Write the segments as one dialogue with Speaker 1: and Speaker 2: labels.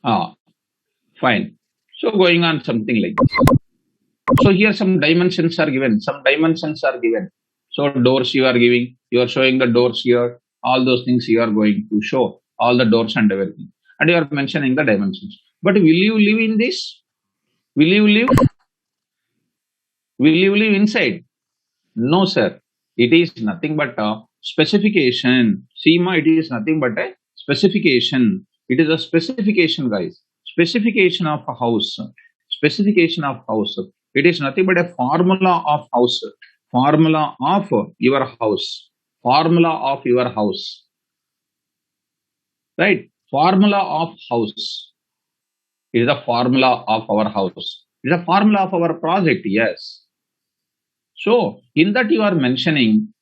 Speaker 1: Ah, fine. So going on something like this. So here some dimensions are given. Some dimensions are given. So doors you are giving, you are showing the doors here. All those things you are going to show. All the doors and everything. And you are mentioning the dimensions. But will you live in this? Will you live? Will you live inside? No, sir. It is nothing but a specification. SEMA, it is nothing but a specification. It is a specification, guys. Specification of a house. Specification of house. It is nothing but a formula of house. Formula of your house. Formula of your house. Right? Formula of house. It is a formula of our house. It is a formula of our project. Yes. So, in that you are mentioning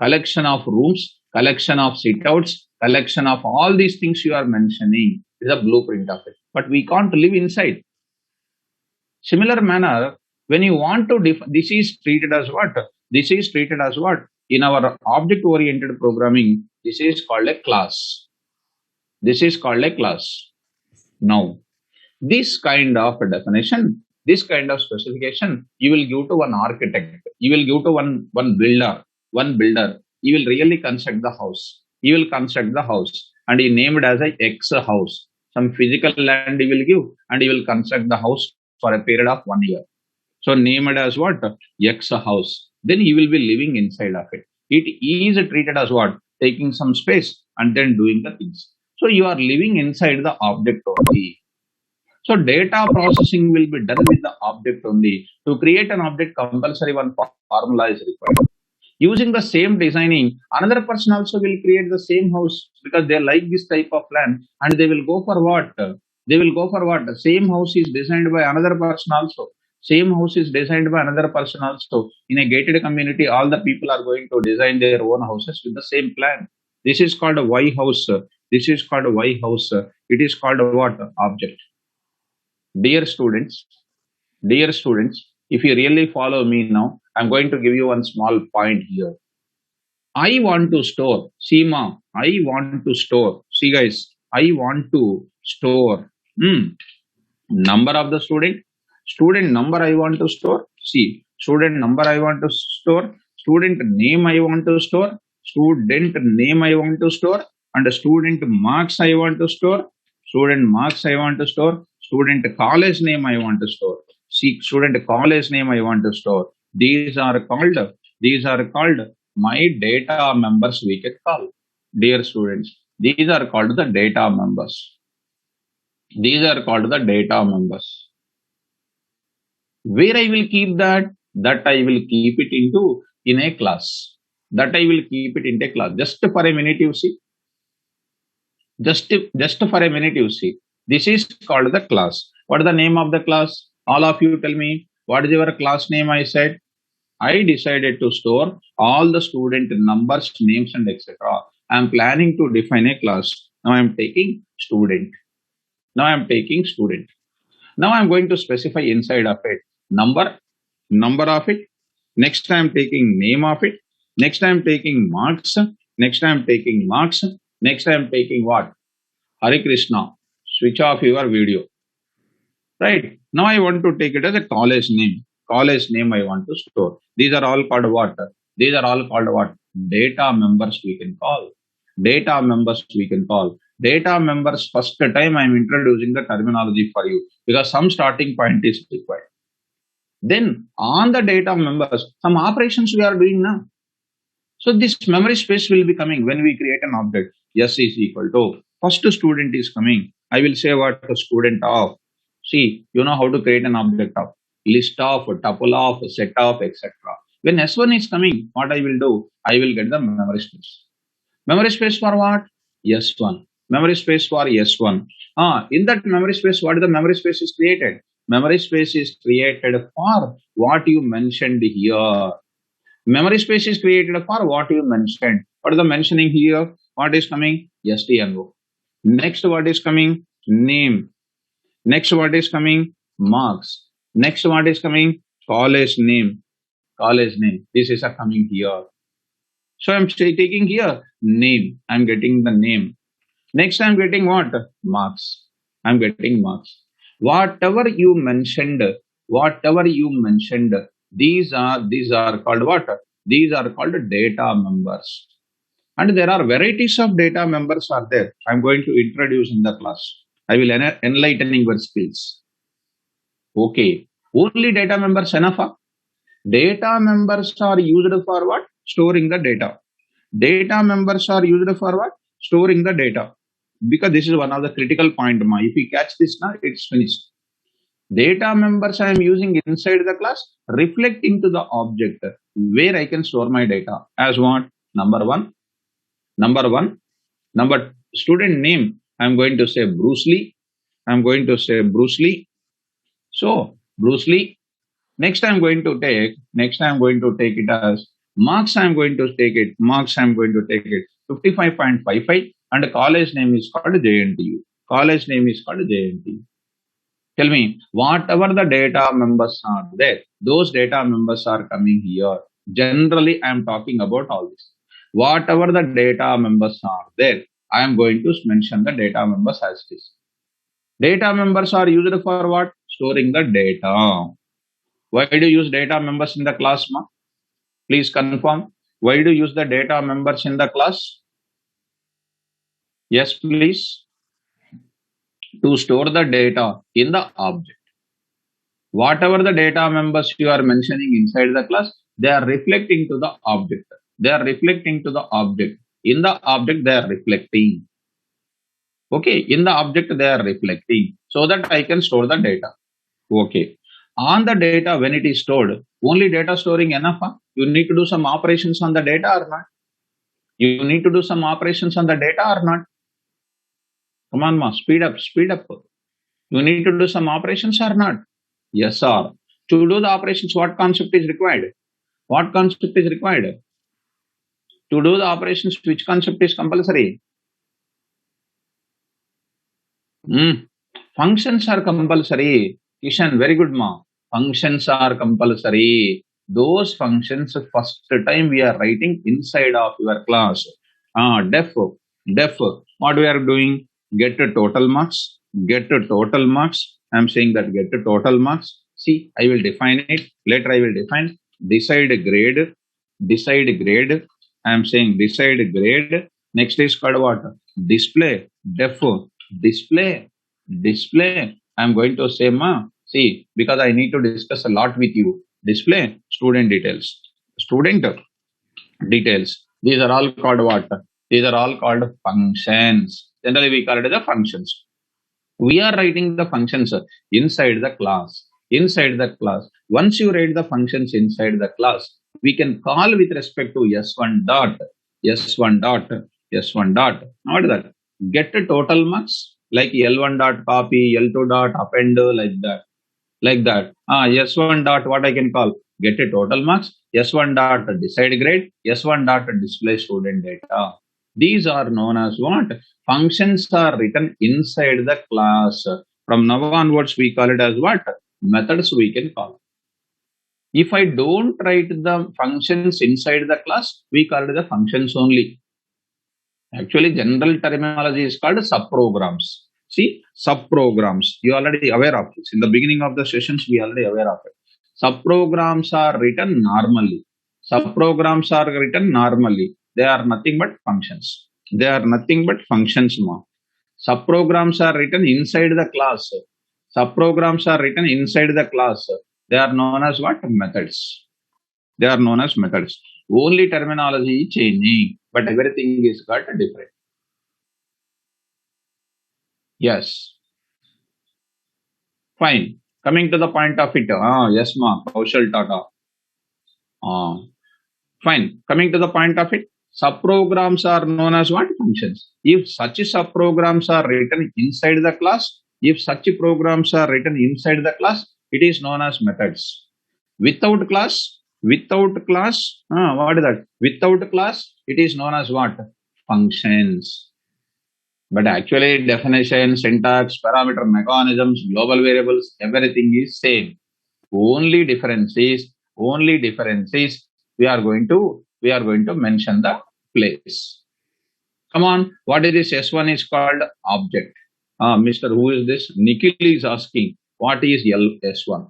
Speaker 1: collection of rooms, collection of sit-outs, collection of all these things you are mentioning is a blueprint of it. But we can't live inside. Similar manner, when you want to this is treated as what? This is treated as what? In our object-oriented programming, this is called a class. This is called a class. Now, this kind of definition, this kind of specification, you will give to one architect, you will give to one builder. You will really construct the house. You will construct the house, and he named as a X house. Some physical land he will give, and he will construct the house for a period of 1 year. So named as what? X house. Then you will be living inside of it. It is treated as what? Taking some space and then doing the things. So you are living inside the object only. So data processing will be done with the object only. To create an object, compulsory one formula is required. Using the same designing, another person also will create the same house because they like this type of plan and they will go for what? They will go for what? The same house is designed by another person also. Same house is designed by another person also. In a gated community, all the people are going to design their own houses with the same plan. This is called a Y house. This is called a Y house. It is called a what? Object. Dear students, dear students, if you really follow me now, I'm going to give you one small point here. I want to store, Seema, I want to store. See guys, I want to store number of the student number I want to store. See, student number I want to store, student name I want to store, student name I want to store, and student marks I want to store, student marks I want to store, student college name I want to store. See, student college name I want to store. These are called my data members we can call. Dear students, these are called the data members. These are called the data members. Where I will keep that? That I will keep it into in a class. That I will keep it in a class. Just for a minute, you see. Just for a minute, you see. This is called the class. What is the name of the class? All of you tell me. What is your class name? I said. I decided to store all the student numbers, names, and etc. I am planning to define a class. Now I am taking student. Now I am taking student. Now I am going to specify inside of it number of it. Next I am taking name of it. Next I am taking marks. Next I am taking marks. Next I am taking what? Hare Krishna. Switch off your video. Right. Now I want to take it as a college name. College name I want to store. These are all called what? These are all called what? Data members we can call. Data members we can call. Data members, first time I am introducing the terminology for you because some starting point is required. Then on the data members, some operations we are doing now. So this memory space will be coming when we create an object. S is equal to first student is coming. I will say what the student of. See, you know how to create an object of list of, tuple of, set of, etc. When S1 is coming, what I will do? I will get the memory space. Memory space for what? S1. Memory space for S1. In that memory space, what is the memory space is created? Memory space is created for what you mentioned here. Memory space is created for what you mentioned. What is the mentioning here? What is coming? STNO. Next, what is coming? Name. Next, what is coming? Marks. Next, what is coming? College name. College name. This is a coming here. So I'm taking here name. I'm getting the name. Next, I'm getting what? Marks. I'm getting marks. Whatever you mentioned, whatever you mentioned, these are called what? These are called data members. And there are varieties of data members are there. I'm going to introduce in the class. I will enlightening your skills. Okay. Only data members enough? Data members are used for what? Storing the data. Data members are used for what? Storing the data. Because this is one of the critical point. If you catch this now, it's finished. Data members I am using inside the class reflect into the object where I can store my data as what? Number one. Number student name. I'm going to say Bruce Lee. I'm going to say Bruce Lee. So Bruce Lee. Next I'm going to take it as marks. I'm going to take it. Marks I'm going to take it 55.55 and the college name is called JNTU. College name is called JNTU. Tell me, whatever the data members are there, those data members are coming here. Generally, I am talking about all this. Whatever the data members are there, I am going to mention the data members as this. Data members are used for what? Storing the data. Why do you use data members in the class, ma? Please confirm. Why do you use the data members in the class? Yes, please. To store the data in the object. Whatever the data members you are mentioning inside the class, they are reflecting to the object. They are reflecting to the object. In the object, they are reflecting. Okay, in the object, they are reflecting so that I can store the data. Okay. On the data, when it is stored, only data storing enough? Huh? You need to do some operations on the data or not? You need to do some operations on the data or not? Come on, ma, speed up, speed up. You need to do some operations or not? Yes, sir. To do the operations, what concept is required? What concept is required? To do the operations, which concept is compulsory? Functions are compulsory. Kishan, very good, ma. Functions are compulsory. Those functions, first time we are writing inside of your class. Def. What we are doing? Get a total marks. Get a total marks. I'm saying that get a total marks. See, I will define it. Later I will define. Decide grade. Decide grade. I'm saying decide grade. Next is called what? Display. Def. Display. I'm going to say, ma, see, because I need to discuss a lot with you. Display student details. Student details. These are all called what? These are all called functions. Generally, we call it the functions. We are writing the functions inside the class. Inside the class. Once you write the functions inside the class, we can call with respect to S1 dot, S1 dot, S1 dot. What is that? Get a total marks like L1 dot copy, L2 dot append, like that. Like that. S1 dot, what I can call? Get a total marks. S1 dot decide grade. S1 dot display student data. These are known as what? Functions are written inside the class. From now onwards, we call it as what? Methods we can call. If I don't write the functions inside the class, we call it the functions only. Actually, general terminology is called subprograms. See, subprograms. You already aware of this. In the beginning of the sessions, we already aware of it. Subprograms are written normally. Subprograms are written normally. They are nothing but functions. They are nothing but functions, ma. Subprograms are written inside the class. Subprograms are written inside the class. They are known as what? Methods. They are known as methods. Only terminology is changing, but everything is got different. Yes. Fine. Coming to the point of it. Yes, ma. Kaushal Tata. Fine. Coming to the point of it. Subprograms are known as what? Functions. If such subprograms are written inside the class, if such programs are written inside the class, it is known as methods. Without class, what is that? Without class, it is known as what? Functions. But actually, definition, syntax, parameter mechanisms, global variables, everything is same. Only difference is we are going to mention the place. Come on, what is this? S1 is called object. Mr. Who is this? Nikhil is asking, what is S1?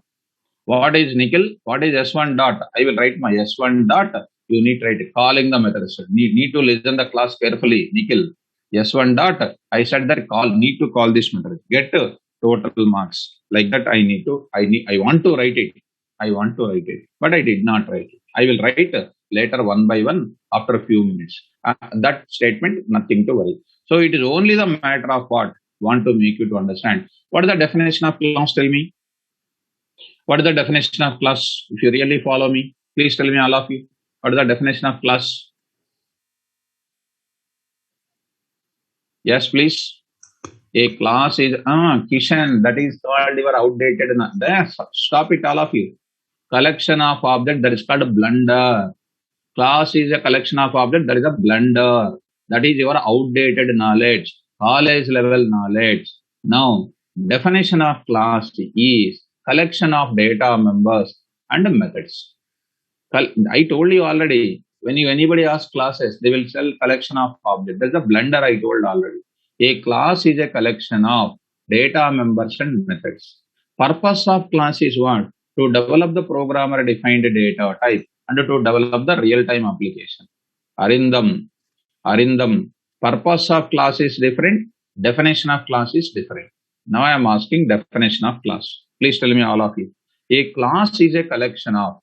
Speaker 1: What is Nikhil? What is S1 dot? I will write my S1 dot. You need to write calling the method. So need to listen the class carefully. Nikhil, S1 dot. I said that need to call this method. Get total marks. Like that I want to write it. I want to write it. But I did not write it. I will write later one by one after a few minutes. That statement, nothing to worry. So it is only the matter of what? Want to make you to understand. What is the definition of class? Tell me. What is the definition of class? If you really follow me, please tell me, all of you. What is the definition of class? Yes, please. A class is Kishan, that is called your outdated. There, stop it, all of you. Collection of object, that is called a blunder. Class is a collection of object, that is a blunder. That is your outdated knowledge, college level knowledge. Now, definition of class is collection of data members and methods. I told you already, when anybody asks classes, they will tell collection of objects. That's a blunder I told already. A class is a collection of data members and methods. Purpose of class is what? To develop the programmer defined data type and to develop the real-time application. Arindam, purpose of class is different, definition of class is different. Now I am asking definition of class. Please tell me, all of you. A class is a collection of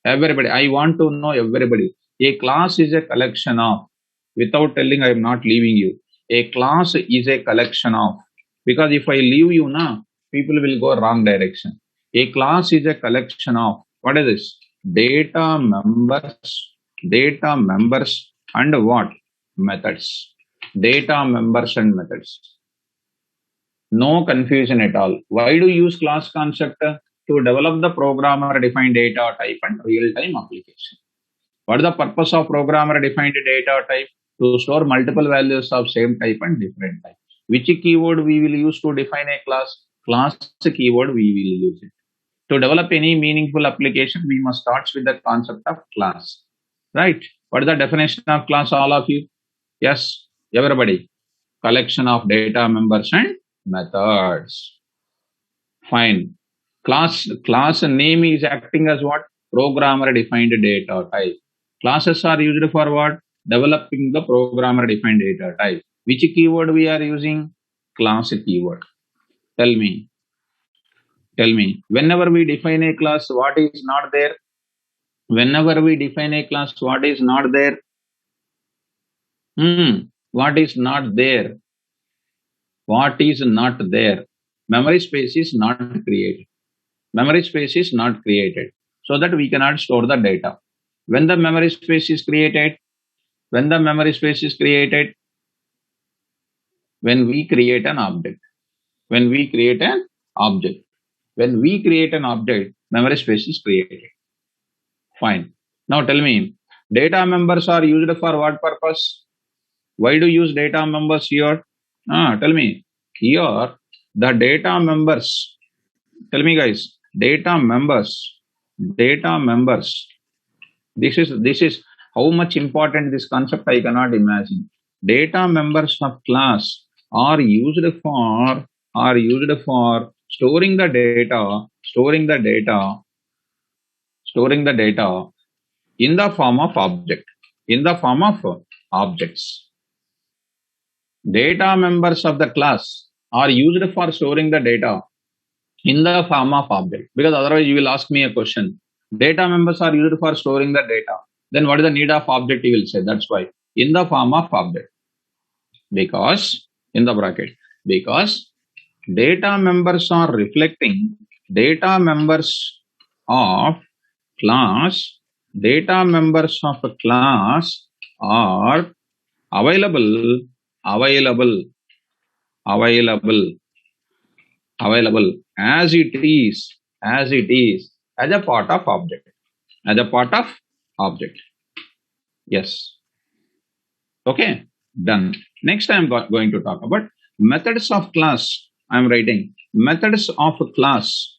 Speaker 1: everybody. I want to know everybody. A class is a collection of, without telling, I am not leaving you. A class is a collection of, because if I leave you now, people will go wrong direction. A class is a collection of, what is this? Data members and what? Methods. Data members and methods. No confusion at all. Why do you use class concept? To develop the programmer defined data type and real-time application. What is the purpose of programmer defined data type? To store multiple values of same type and different type. Which keyword we will use to define a class? Class keyword we will use it. To develop any meaningful application, we must start with the concept of class. Right? What is the definition of class, all of you? Yes, everybody. Collection of data members and methods. Fine. Class name is acting as what? Programmer defined data type. Classes are used for what? Developing the programmer defined data type. Which keyword we are using? Class keyword. Tell me. Whenever we define a class, what is not there? Whenever we define a class, what is not there? What is not there? What is not there? Memory space is not created. Memory space is not created, so that we cannot store the data. When the memory space is created, when we create an object. When we create an object, memory space is created. Fine. Now tell me, data members are used for what purpose? Why do you use data members here? Tell me. Here, the data members. Tell me, guys. Data members. This is how much important this concept I cannot imagine. Data members of class are used for storing the data in the form of objects. Data members of the class are used for storing the data in the form of object, because otherwise you will ask me a question. Data members are used for storing the data. Then what is the need of object? You will say. That's why in the form of object, because in the bracket, because data members are reflecting data members of class. Data members of a class are available as it is as a part of object. Yes. Okay, done. Next I am going to talk about methods of class. I am writing methods of class.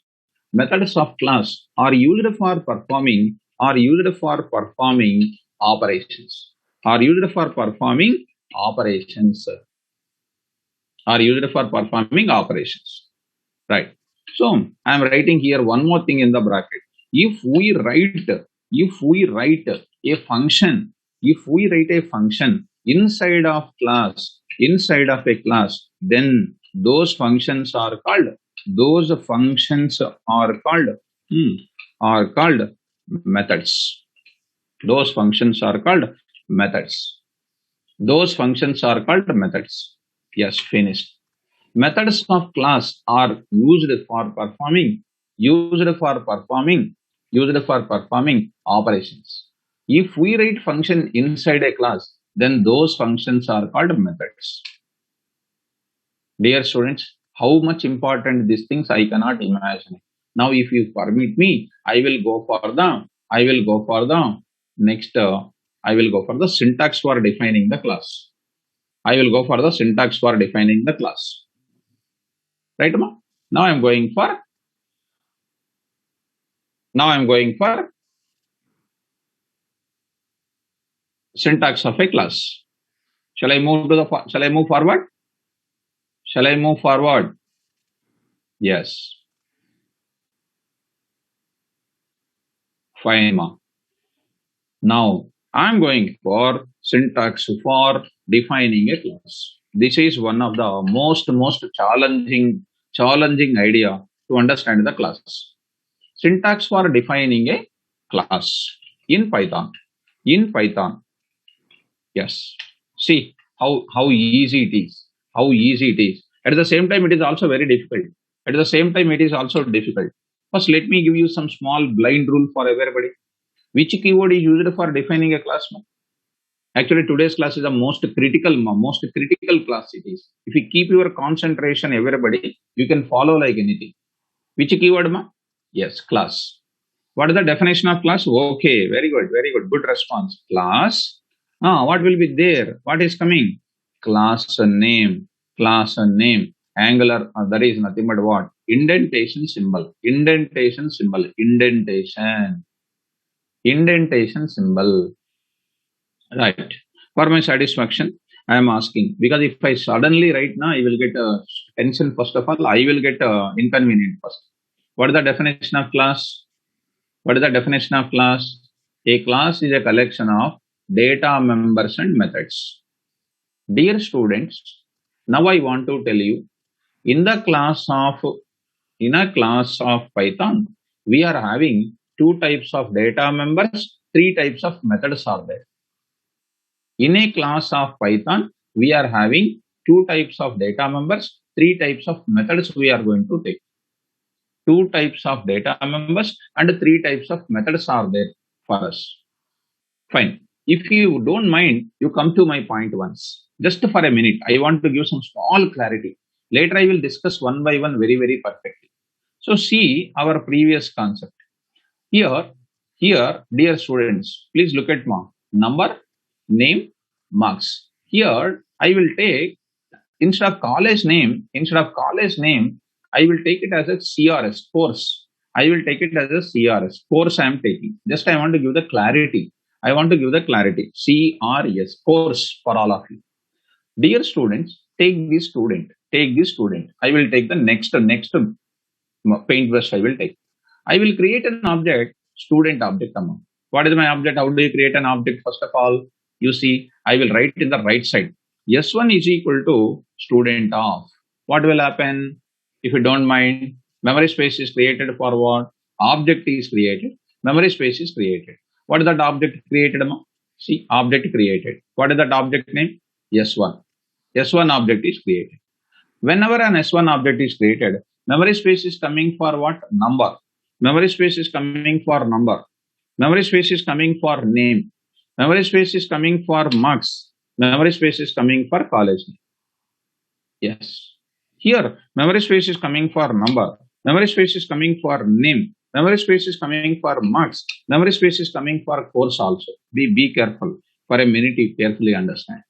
Speaker 1: Methods of class are used for performing operations. are used for performing operations. Right. So I am writing here one more thing in the bracket. If we write a function, inside of a class, then those functions are called those functions hmm, are called methods. Those functions are called methods. Those functions are called methods. Yes, finished. Methods of class are used for performing operations. If we write function inside a class, then those functions are called methods. Dear students, how much important these things I cannot imagine. Now, if you permit me, I will go for the next. I will go for the syntax for defining the class. I will go for the syntax for defining the class. Right, ma? Now I'm going for syntax of a class. Shall I move forward? Shall I move forward? Yes. Fine, ma. Now I'm going for syntax for defining a class. This is one of the most challenging idea to understand the class. Syntax for defining a class in Python. Yes. See how easy it is. At the same time, it is also very difficult. First, let me give you some small blind rule for everybody. Which keyword is used for defining a class? Actually, today's class is the most critical class it is. If you keep your concentration, everybody, you can follow like anything. Which keyword, ma? Yes, class. What is the definition of class? Okay, very good. Good response. Class. What will be there? What is coming? Class name. Angular, that is nothing but what? Indentation symbol. Indentation symbol. Right. For my satisfaction, I am asking, because if I suddenly right now, I will get a tension first of all, I will get a inconvenient first. What is the definition of class? A class is a collection of data members and methods. Dear students, now I want to tell you, in a class of Python, we are having two types of data members, three types of methods are there. In a class of Python, we are having two types of data members, three types of methods we are going to take. Two types of data members and three types of methods are there for us. Fine. If you don't mind, you come to my point once. Just for a minute, I want to give some small clarity. Later, I will discuss one by one very, very perfectly. So, see our previous concept. Here, dear students, please look at number, name, marks. Here, I will take, instead of college name, I will take it as a CRS, course. I will take it as a CRS, course I am taking. Just I want to give the clarity. CRS, course for all of you. Dear students, take this student. I will take the next paintbrush I will take. I will create an object, student object. What is my object? How do you create an object? First of all, you see, I will write in the right side. S1 is equal to student of. What will happen? If you don't mind, memory space is created for what? Object is created. Memory space is created. What is that object created? See, object created. What is that object name? S1. S1 object is created. Whenever an S1 object is created, memory space is coming for what? Number. Memory space is coming for number. Memory space is coming for name. Memory space is coming for marks. Memory space is coming for college. Yes. Here, memory space is coming for number. Memory space is coming for name. Memory space is coming for marks. Memory space is coming for course also. Be careful. For a minute, you carefully understand.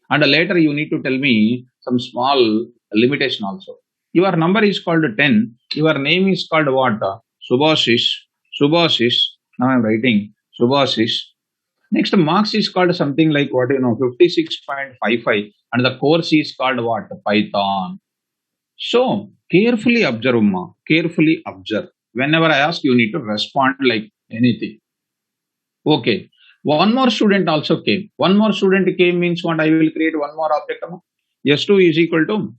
Speaker 1: And later you need to tell me some small limitation also. Your number is called 10. Your name is called what? Subhashish. Now I am writing Subhashish. Next, marks is called something like 56.55. and the course is called what? Python. So carefully observe, ma. Carefully observe. Whenever I ask, you need to respond like anything. Okay. One more student also came. One more student came means what? I will create one more object. S2 is equal to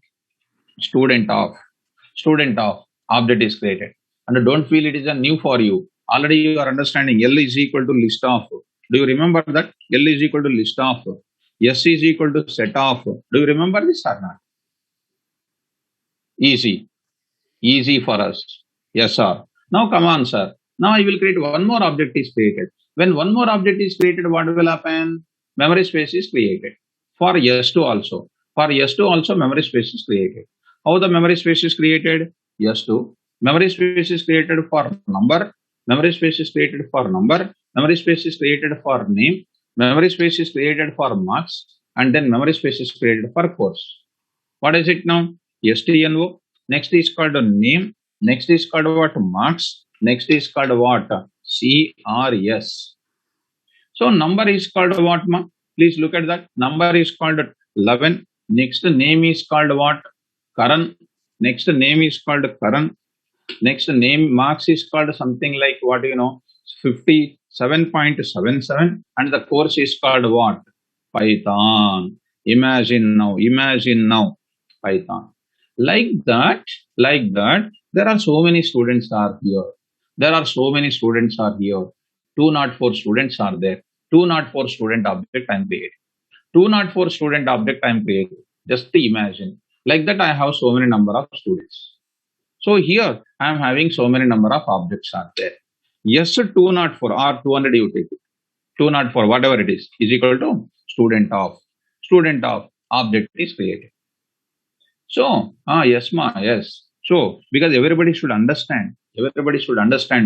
Speaker 1: student of. Student of object is created. And don't feel it is a new for you. Already you are understanding L is equal to list of. Do you remember that? L is equal to list of. S is equal to set of. Do you remember this or not? Easy. Easy for us. Yes, sir. Now come on, sir. Now I will create one more object is created. When one more object is created, what will happen? Memory space is created. For S2 also. For S2 also memory space is created. How the memory space is created? S2. Memory space is created for number. Memory space is created for number. Memory space is created for name. Memory space is created for marks. And then memory space is created for course. What is it now? STNO. Next is called name. Next is called what? Marks. Next is called what? CRS. So number is called what, ma? Please look at that. Number is called 11. Next name is called what? Karan. Next name is called Karan. Next name marks is called something like what, 57.77. And the course is called what? Python. Imagine now, Python. Like that, there are so many students are here. 204 students are there. 204 student object I am creating. 204 student object I am creating. Just imagine. Like that, I have so many number of students. So here, I am having so many number of objects are there. Yes, 204 or 200 you take it. 204, whatever it is equal to student of object is created. So, yes, ma, yes. So, because everybody should understand,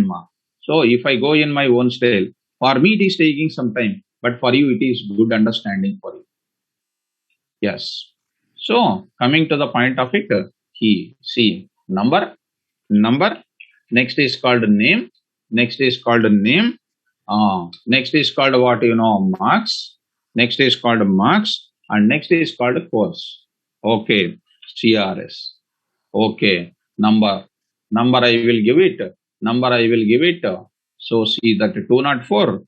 Speaker 1: ma. So, if I go in my own style, for me it is taking some time, but for you it is good understanding for you. Yes. So, coming to the point of it, see, number, next is called name, next is called what, marks, next is called marks, and next is called course. Okay, CRS. Okay, number I will give it. So see that 204,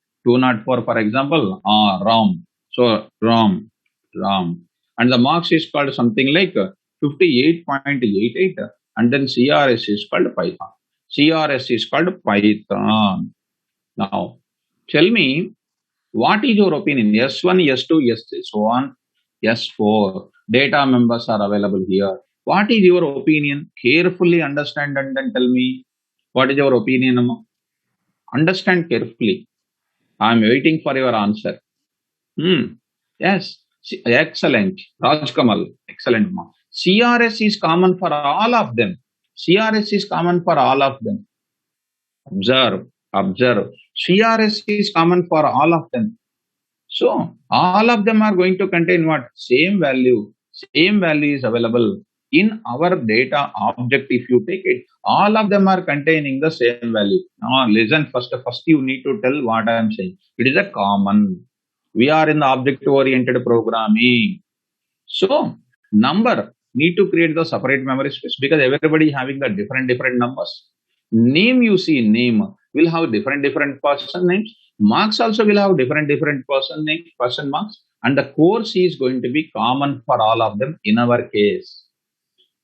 Speaker 1: for example, RAM. So RAM. And the marks is called something like 58.88. And then CRS is called Python. Now, tell me, what is your opinion? S1, S2, S3, so on, S4. Data members are available here. What is your opinion? Carefully understand and then tell me, what is your opinion? Understand carefully. I am waiting for your answer. Yes, excellent. Raj Kamal, excellent. CRS is common for all of them. Observe. CRS is common for all of them. So, all of them are going to contain what? Same value. Same value is available in our data object. If you take it, all of them are containing the same value. Now, listen, first you need to tell what I am saying. It is a common. We are in the object-oriented programming. So, number need to create the separate memory space because everybody having the different numbers. Name, you see, name will have different person names. Marks also will have different person marks. And the course is going to be common for all of them in our case.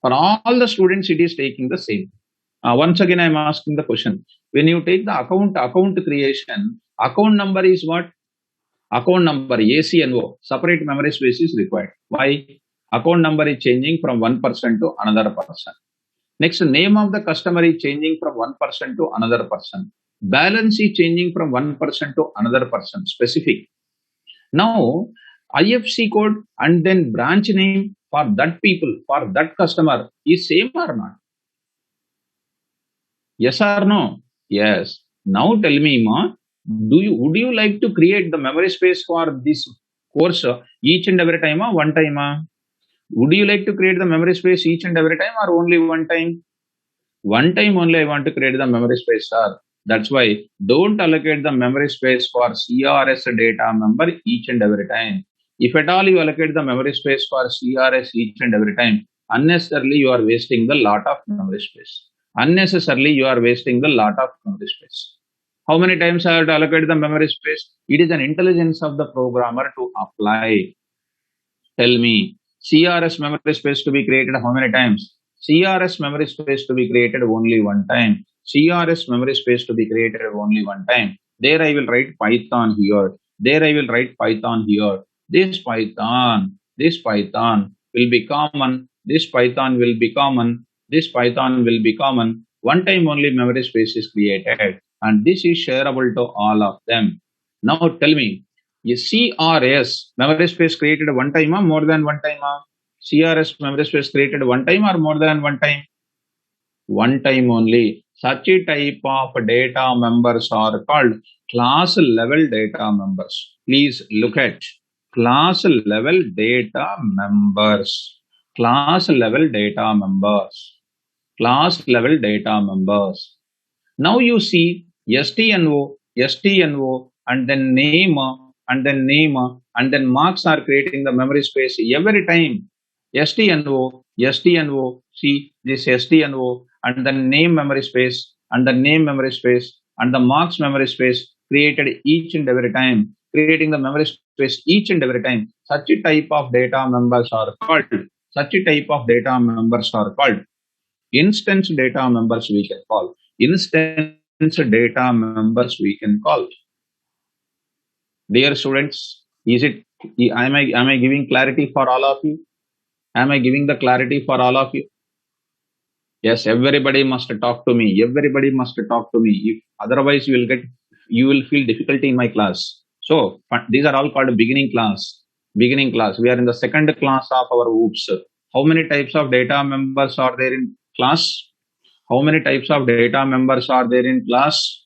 Speaker 1: For all the students, it is taking the same. Once again, I am asking the question. When you take the account creation, account number is what? Account number, ACNO, separate memory space is required. Why? Account number is changing from one person to another person. Next, name of the customer is changing from one person to another person. Balance is changing from one person to another person, specific. Now, IFSC code and then branch name for that people, for that customer is same or not? Yes or no? Yes. Now tell me, ma, would you like to create the memory space for this course each and every time or one time? Would you like to create the memory space each and every time or only one time? One time only I want to create the memory space, sir. That's why don't allocate the memory space for CRS data member each and every time. If at all you allocate the memory space for CRS each and every time, unnecessarily you are wasting the lot of memory space. Unnecessarily you are wasting the lot of memory space. How many times I have to allocate the memory space? It is an intelligence of the programmer to apply. Tell me, CRS memory space to be created how many times? CRS memory space to be created only one time. CRS memory space to be created only one time. There I will write Python here. There I will write Python here. This Python will be common. This Python will be common. This Python will be common. One time only memory space is created, and this is shareable to all of them. Now tell me, a CRS memory space created one time or more than one time? CRS memory space created one time or more than one time? One time only. Such a type of data members are called class level data members. Please look at class level data members. Class level data members. Class level data members. Now you see STNO, and then name, and then marks are creating the memory space every time. STNO, see this STNO, and the name memory space, and the name memory space, and the marks memory space created each and every time, creating the memory space each and every time. Such a type of data members are called. Such a type of data members are called instance data members we can call. Instance data members we can call. Dear students, am I giving clarity for all of you? Am I giving the clarity for all of you? Yes, everybody must talk to me. Everybody must talk to me. If otherwise you will feel difficulty in my class. So these are all called beginning class. Beginning class. We are in the second class of our OOPS. How many types of data members are there in class? How many types of data members are there in class?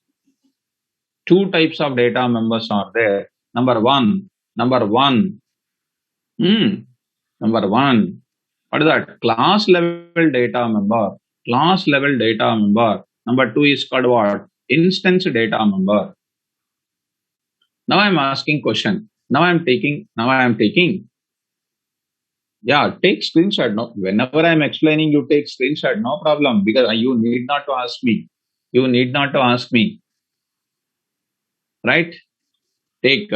Speaker 1: Two types of data members are there. Number one. What is that? Class level data member. Class level data member. Number two is called what? Instance data member. Now I am asking question. Now I am taking. Yeah, take screenshot. No, whenever I am explaining, you take screenshot. No problem, because you need not to ask me. You need not to ask me. Right? Take.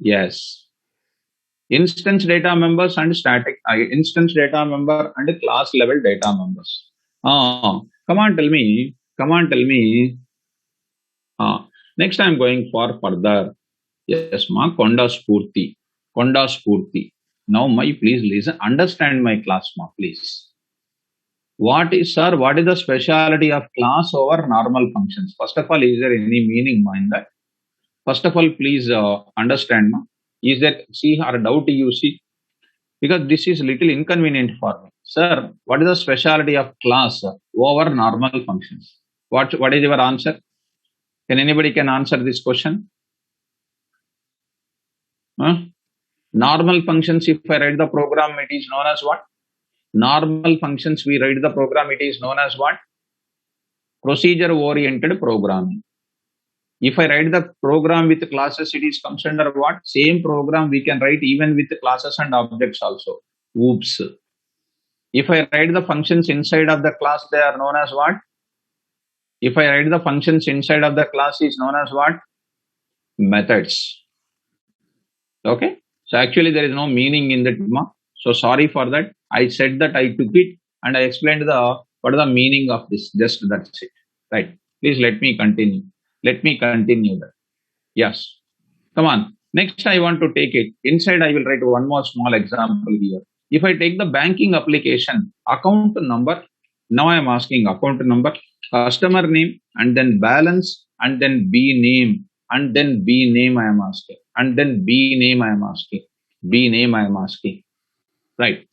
Speaker 1: Yes. Instance data members and static. Instance data member and class level data members. Come on, tell me. Next, I am going for further. Yes, ma. Konda Spurti. Now, please listen. Understand my class, ma. Please. What is the speciality of class over normal functions? First of all, is there any meaning in that? First of all, please understand, ma. Is there or doubt you see? Because this is little inconvenient for me. Sir, what is the speciality of class over normal functions? What is your answer? Can anybody answer this question? Normal functions, if I write the program, it is known as what? Normal functions, we write the program, it is known as what? Procedure-oriented programming. If I write the program with classes, it is comes under what? Same program we can write even with classes and objects also. OOPS. If I write the functions inside of the class, they are known as what? If I write the functions inside of the class is known as what? Methods. Okay. So actually there is no meaning in that. So sorry for that. I said that I took it and I explained what is the meaning of this. Just that's it. Right. Please let me continue. That. Yes. Come on. Next I want to take it. Inside I will write one more small example here. If I take the banking application, account number. Now I am asking account number, customer name, and then balance, and then B name, and then B name I am asking. Right.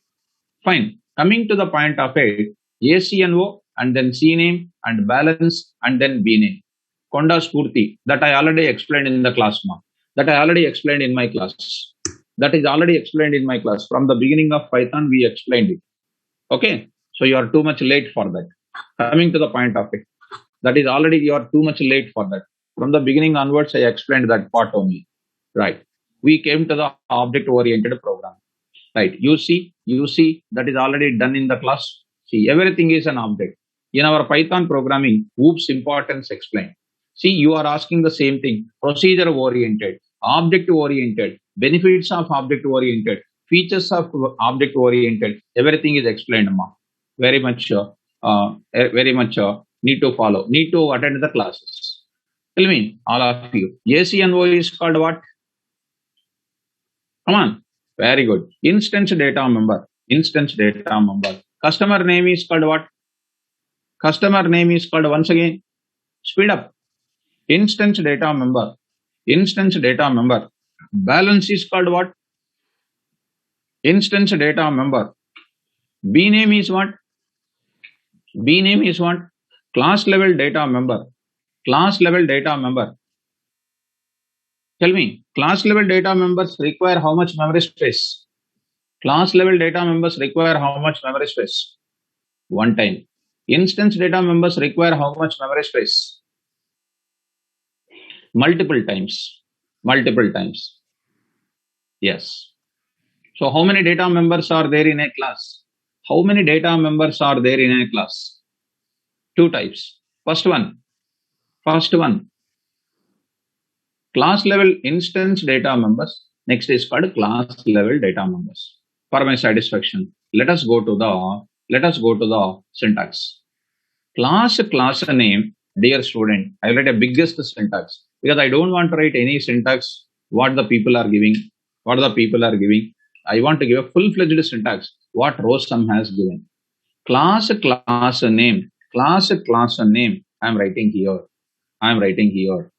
Speaker 1: Fine. Coming to the point of it, ACNO, and then C name, and balance, and then B name. Konda Spurti, that I already explained in the class. That I already explained in my class. From the beginning of Python, we explained it. Okay. So you are too much late for that. Coming to the point of it, that is already you are too much late for that. From the beginning onwards, I explained that part only. Right. we came to the object-oriented programming. Right? You see that is already done in the class. See, everything is an object. In our Python programming, OOPS importance explained. See, you are asking the same thing. Procedure-oriented, object-oriented, benefits of object-oriented, features of object-oriented. Everything is explained, Ma. Very much need to follow, need to attend the classes. Tell me, all of you, ACNO is called what? Come on. Very good. Instance data member. Instance data member. Customer name is called what? Customer name is called, once again, speed up. Instance data member. Instance data member. Balance is called what? Instance data member. B name is what? B name is what? Class level data member. Class level data member. Tell me, class level data members require how much memory space? Class level data members require how much memory space? One time. Instance data members require how much memory space? Multiple times. Multiple times. Yes. So how many data members are there in a class? How many data members are there in a class? Two types. First one. Class level instance data members. Next is called class level data members. For my satisfaction, let us go to the syntax. Class name, dear student. I write a biggest syntax because I don't want to write any syntax what the people are giving. I want to give a full-fledged syntax what Rostam has given. Class name. I am writing here.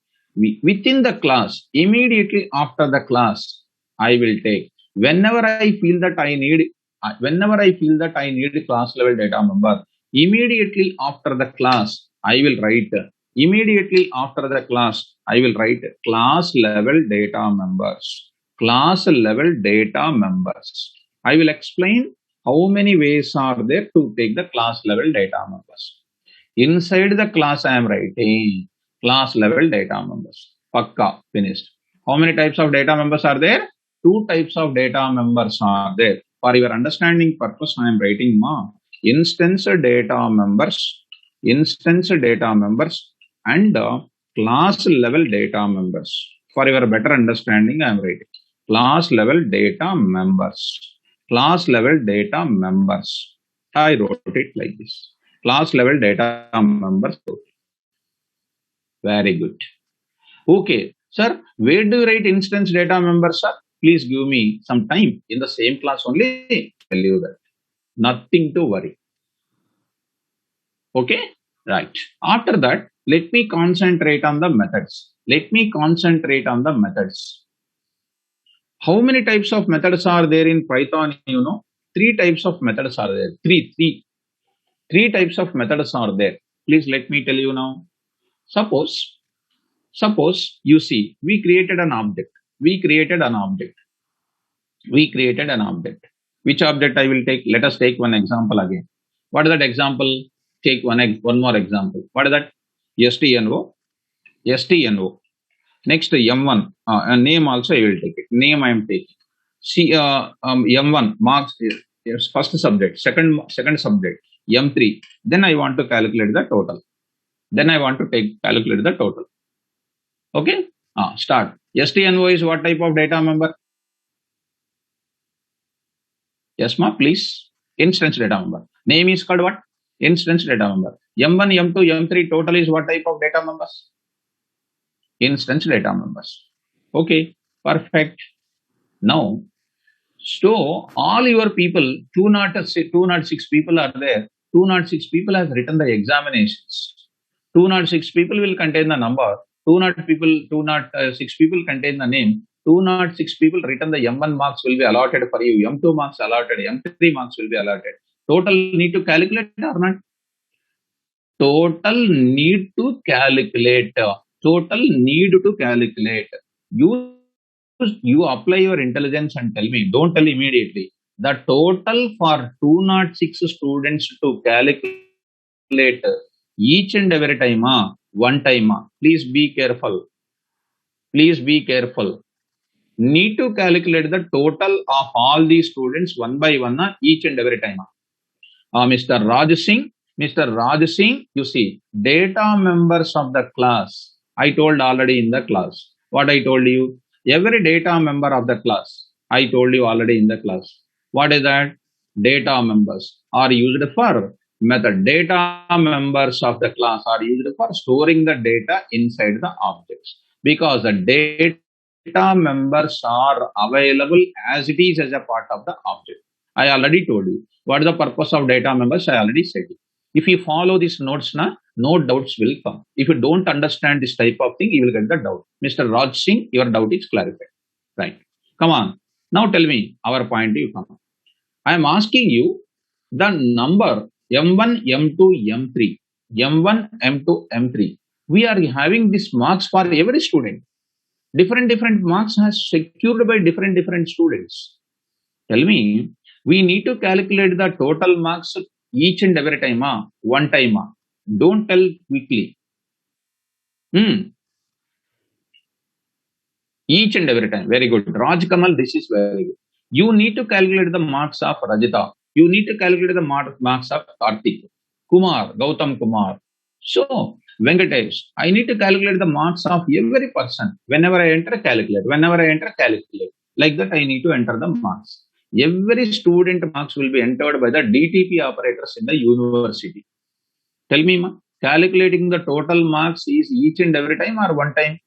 Speaker 1: Within the class, immediately after the class, I will take whenever I feel that I need class level data member. Immediately after the class, I will write class level data members. Class level data members. I will explain how many ways are there to take the class level data members. Inside the class, I am writing class level data members. Pakka, finished. How many types of data members are there? Two types of data members are there. For your understanding purpose, I am writing instance data members and class level data members. For your better understanding, I am writing class level data members. I wrote it like this. Class level data members. Very good. Okay, sir, where do you write instance data members, sir? Please give me some time. In the same class only, tell you that. Nothing to worry. Okay, right. After that, let me concentrate on the methods. How many types of methods are there in Python? You know, three types of methods are there. Three types of methods are there. Please let me tell you now. Suppose you see, we created an object. Which object I will take? Let us take one example again. What is that example? Take one more example. What is that? STNO. Next M1. Name also I will take it. Name I am taking. See, M1 marks is first subject. Second subject. M3. Then I want to calculate the total. Calculate the total. Okay. Start. STNO is what type of data member? Yes, ma, please. Instance data member. Name is called what? Instance data member. M1, M2, M3 total is what type of data members? Instance data members. Okay, perfect. Now, so all your people, 206 people are there. 206 people have written the examinations. 206 people will contain the number. 206 people contain the name. 206 people written the M1 marks will be allotted for you. M2 marks allotted. M3 marks will be allotted. Total need to calculate or not? Total need to calculate. You apply your intelligence and tell me. Don't tell immediately. The total for 206 students to calculate each and every time, one time. Please be careful. Need to calculate the total of all these students one by one each and every time. Mr. Raj Singh, you see, data members of the class. I told already in the class. What I told you? Every data member of the class. I told you already in the class. What is that? Data members are used for method. Data members of the class are used for storing the data inside the objects because the data members are available as it is as a part of the object. I already told you. What is the purpose of data members? I already said it. If you follow these notes, no doubts will come. If you don't understand this type of thing, you will get the doubt. Mr. Raj Singh, your doubt is clarified. Right. Come on. Now tell me our point you come. I am asking you the number M1, M2, M3, M1, M2, M3. We are having these marks for every student. Different marks has secured by different students. Tell me, we need to calculate the total marks each and every time, one time. Don't tell quickly. Each and every time. Very good. Raj Kamal, this is very good. You need to calculate the marks of Rajita. You need to calculate the marks of Karthik, Kumar, Gautam Kumar. So, Venkatesh, I need to calculate the marks of every person. Whenever I enter, calculate. Whenever I enter, calculate. Like that, I need to enter the marks. Every student marks will be entered by the DTP operators in the university. Tell me, calculating the total marks is each and every time or one time?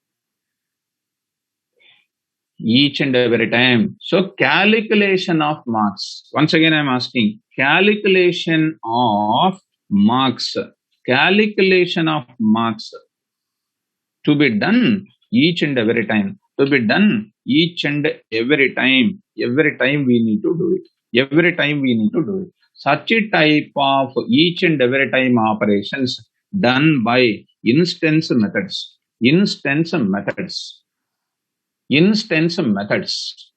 Speaker 1: Each and every time. So calculation of marks. Once again, I am asking calculation of marks. Calculation of marks to be done each and every time. To be done each and every time. Every time we need to do it. Every time we need to do it. Such a type of each and every time operations done by instance methods. Instance methods. Instance methods.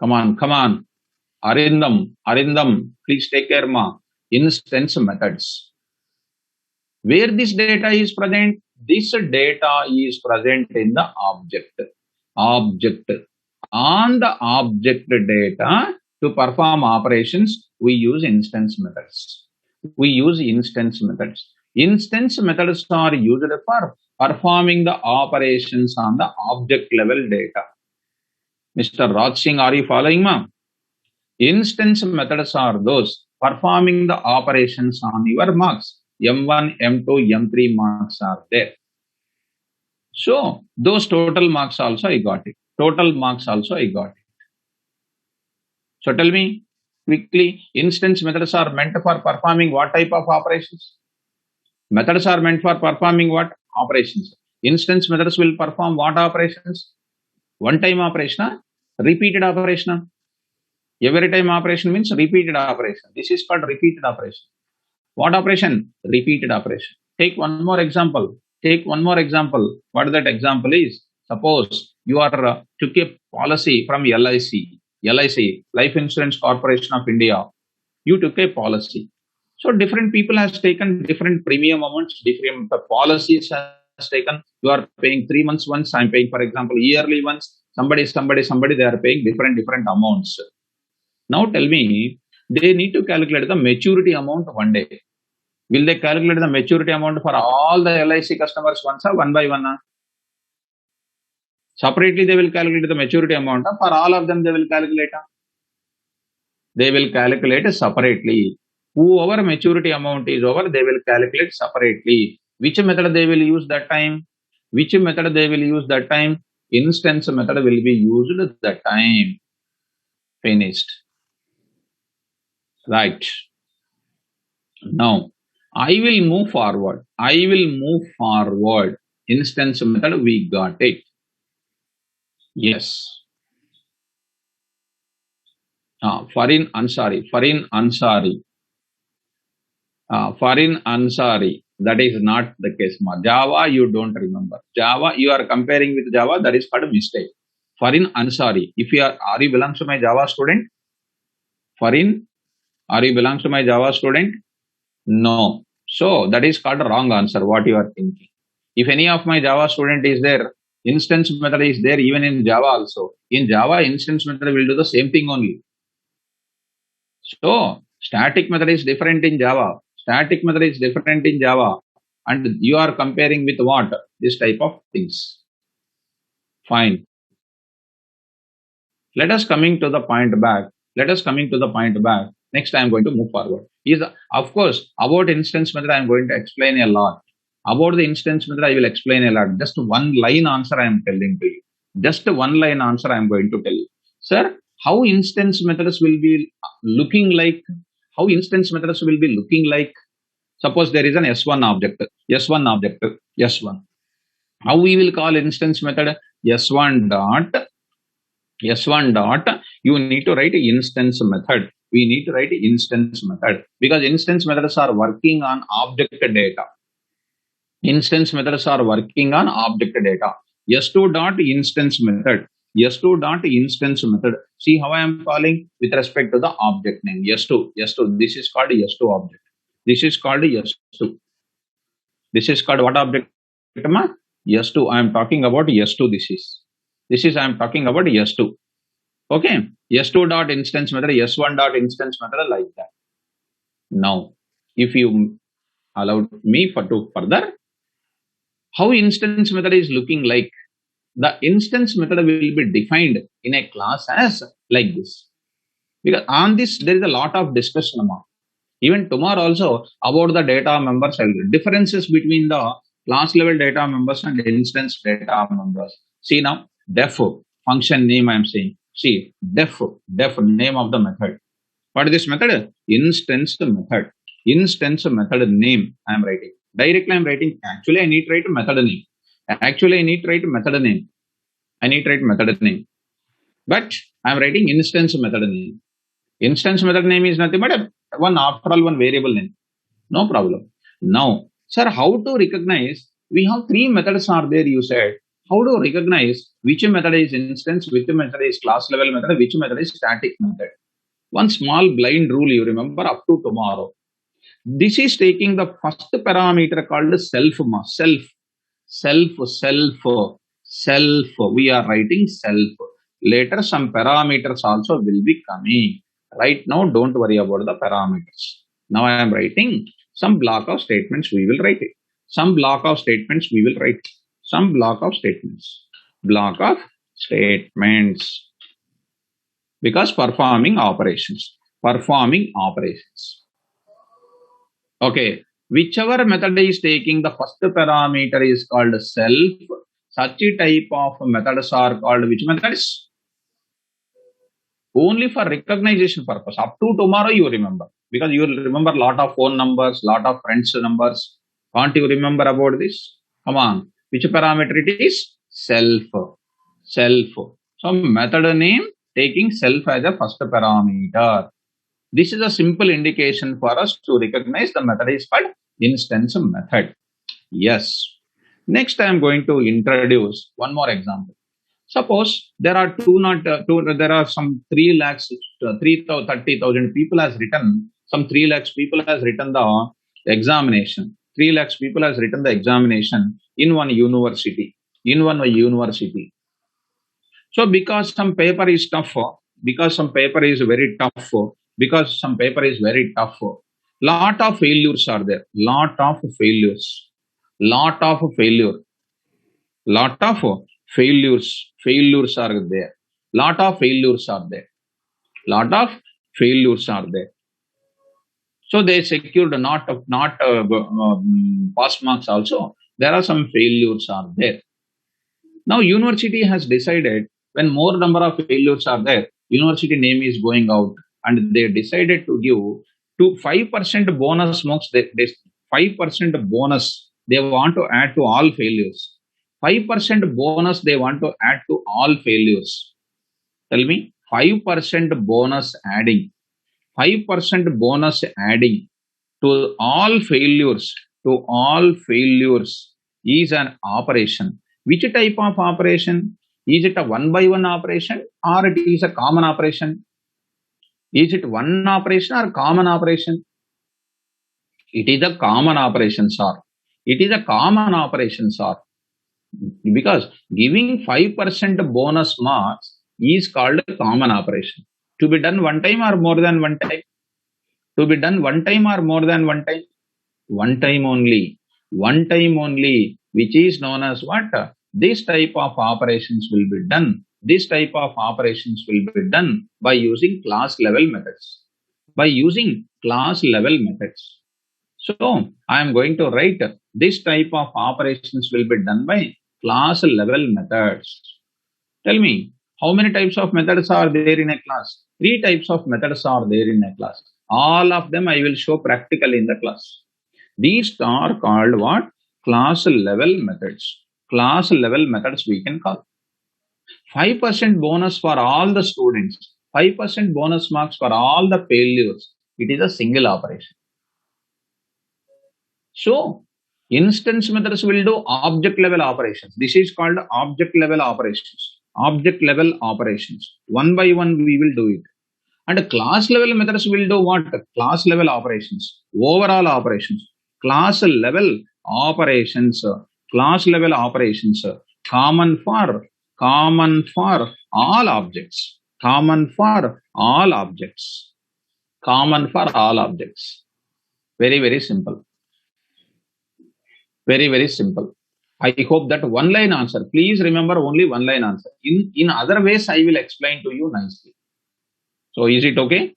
Speaker 1: Come on. Arindam, please take care, ma. Instance methods. Where this data is present? This data is present in the object. On the object data to perform operations, we use instance methods. Instance methods are used for performing the operations on the object level data. Mr. Raj Singh, are you following, ma'am? Instance methods are those performing the operations on your marks. M1, M2, M3 marks are there. So, those total marks also I got it. So, tell me quickly, instance methods are meant for performing what type of operations? Methods are meant for performing what? Operations. Instance methods will perform what operations? One time operation, repeated operation. Every time operation means repeated operation. This is called repeated operation. What operation? Repeated operation. Take one more example. What that example is? Suppose you are took a policy from LIC, Life Insurance Corporation of India. You took a policy. So different people has taken different premium amounts, different policies has taken. You are paying 3 months once. I'm paying, for example, yearly once. Somebody, they are paying different amounts. Now tell me, they need to calculate the maturity amount one day. Will they calculate the maturity amount for all the LIC customers once or one by one? Separately, they will calculate the maturity amount. For all of them, they will calculate. They will calculate separately. Whoever maturity amount is over, they will calculate separately. Which method they will use that time? Instance method will be used that time. Finished. Right. Now, I will move forward. Instance method, we got it. Yes. Farin Ansari. That is not the case. Java, you don't remember. Java, you are comparing with Java, that is called a mistake. Farin Ansari. Are you belongs to my Java student? Farin, are you belongs to my Java student? No. So that is called a wrong answer, what you are thinking. If any of my Java student is there, Instance method is there even in Java also. In Java, instance method will do the same thing only. So static method is different in Java. Static method is different in Java. And you are comparing with what? This type of things. Fine. Let us coming to the point back. Next, I am going to move forward. Of course, about instance method, I am going to explain a lot. About the instance method, I will explain a lot. Just one line answer I am telling to you. Just one line answer I am going to tell you. Sir, how instance methods will be looking like? How instance methods will be looking like? Suppose there is an S1 object. S1. How we will call instance method? S1 dot, you need to write instance method. We need to write instance method because instance methods are working on object data. Instance methods are working on object data. S2 dot instance method. S2 dot instance method. See how I am calling with respect to the object name. S2. This is called S2 object. This is called S2. This is called what object? S2. I am talking about S2. This is I am talking about S2. Okay. S2 dot instance method, S1 dot instance method, like that. Now, if you allow me to further, how instance method is looking like? The instance method will be defined in a class as like this. Because on this, there is a lot of discussion about. Even tomorrow also about the data members, differences between the class level data members and instance data members. See now, def function name I am saying. See, def name of the method. What is this method? Instance method. Instance method name I am writing. Directly I am writing. Actually, I need to write method name. But I am writing instance method name. Instance method name is nothing but one variable name. No problem. Now, sir, how to recognize? We have three methods are there, you said. How to recognize which method is instance, which method is class level method, which method is static method? One small blind rule you remember up to tomorrow. This is taking the first parameter called self. We are writing self. Later some parameters also will be coming. Right now, don't worry about the parameters. Now I am writing some block of statements. We will write it. Block of statements. Because performing operations. Okay. Whichever method is taking the first parameter is called self. Such a type of methods are called which methods? Only for recognition purpose. Up to tomorrow you remember. Because you will remember lot of phone numbers, lot of friends numbers. Can't you remember about this? Come on. Which parameter it is? Self. So method name taking self as a first parameter. This is a simple indication for us to recognize the method is called instance method. Yes. Next I am going to introduce one more example. Suppose there are there are some 3,30,000 people has written, some 3 lakhs people has written the examination. 3 lakhs people has written the examination in one university. So because some paper is tough, lot of failures are there. Lot of failures are there. So they secured not pass marks also. There are some failures are there. Now university has decided when more number of failures are there, university name is going out and they decided to give to 5% bonus marks. 5% bonus they want to add to all failures. 5% bonus they want to add to all failures. Tell me, 5% bonus adding. 5% bonus adding to all failures is an operation. Which type of operation? Is it a one-by-one operation or it is a common operation? Is it one operation or common operation? It is a common operation, sir. Because giving 5% bonus marks is called a common operation. To be done one time or more than one time? To be done one time or more than one time? One time only. One time only, which is known as what? This type of operations will be done. This type of operations will be done by using class level methods. By using class level methods. So I am going to write this type of operations will be done by class level methods. Tell me, how many types of methods are there in a class? Three types of methods are there in a class. All of them I will show practically in the class. These are called what? Class level methods. Class level methods we can call. 5% bonus for all the students. 5% bonus marks for all the failures. It is a single operation. So, instance methods will do object level operations. This is called object level operations. Object level operations. One by one we will do it. And class level methods will do what? Class level operations. Overall operations. Class level operations. Class level operations. Common for all objects. Common for all objects. Common for all objects. Very, very simple. Very, very simple. I hope that one line answer. Please remember only one line answer. In other ways, I will explain to you nicely. So is it okay?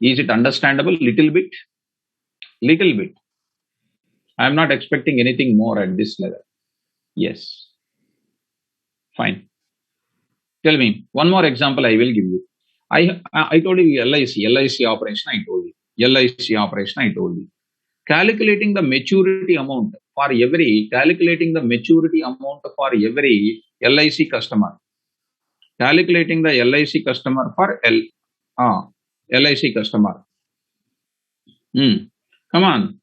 Speaker 1: Is it understandable? Little bit? Little bit. I am not expecting anything more at this level. Yes. Fine. Tell me, one more example I will give you. I told you LIC operation I told you. LIC operation I told you. Calculating the maturity amount for every LIC customer. Calculating the LIC customer for LIC customer. Come on.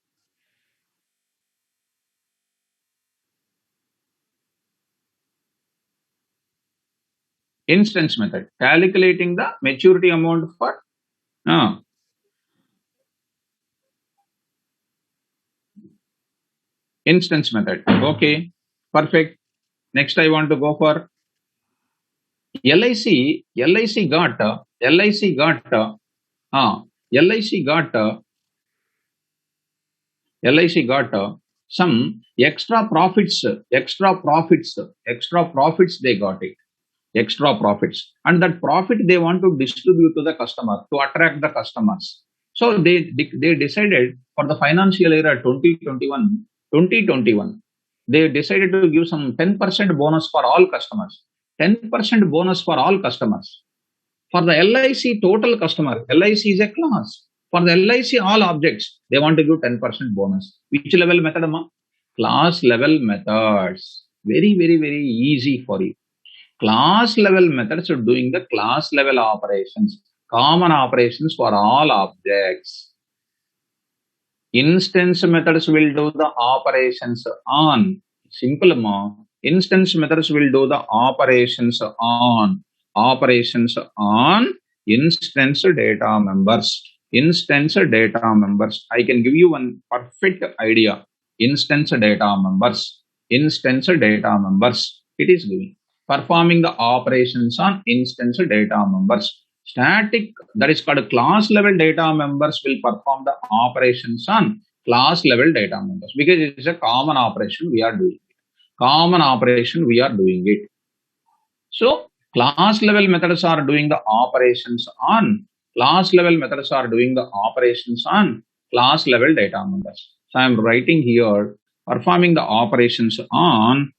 Speaker 1: Instance method. Calculating the maturity amount for instance method. Okay. Perfect. Next I want to go for LIC got some extra profits they got it. Extra profits. And that profit they want to distribute to the customer to attract the customers. So they decided for the financial year 2021, they decided to give some 10% bonus for all customers. 10% bonus for all customers. For the LIC total customer, LIC is a class. For the LIC all objects, they want to give 10% bonus. Which level method? Class level methods. Very, very, very easy for you. Class level methods are doing the class level operations. Common operations for all objects. Instance methods will do the operations on. Simple ma. Instance methods will do the operations on instance data members. Instance data members. I can give you one perfect idea. Instance data members. Instance data members. It is doing. Performing the operations on instance data members. Static, that is called class level data members, will perform the operations on class level data members because it is a common operation we are doing. Common operation we are doing it. So class level methods are doing the operations on class level methods are doing the operations on class level data members. So I am writing here performing the operations on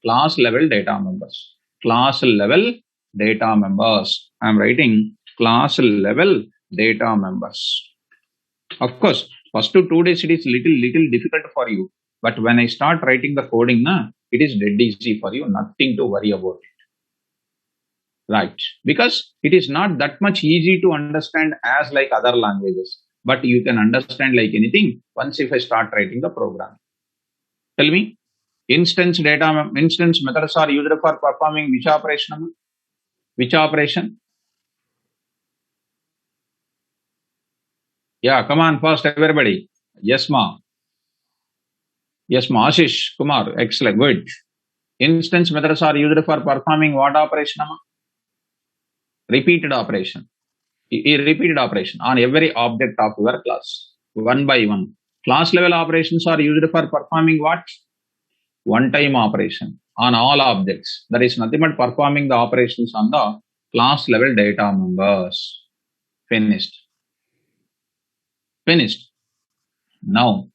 Speaker 1: class level data members. Class level data members. I am writing class level data members. Of course, first 2 days it is little difficult for you. But when I start writing the coding, it is dead easy for you. Nothing to worry about it. Right. Because it is not that much easy to understand as like other languages. But you can understand like anything once if I start writing the program. Tell me, instance methods are used for performing which operation? Which operation? Yeah, come on, first everybody. Yes, ma. Yes, Ashish Kumar, excellent, good. Instance methods are used for performing what operation? Repeated operation. Repeated operation on every object of your class, one by one. Class level operations are used for performing what? One time operation on all objects. That is nothing but performing the operations on the class level data members. Finished. Finished. Now,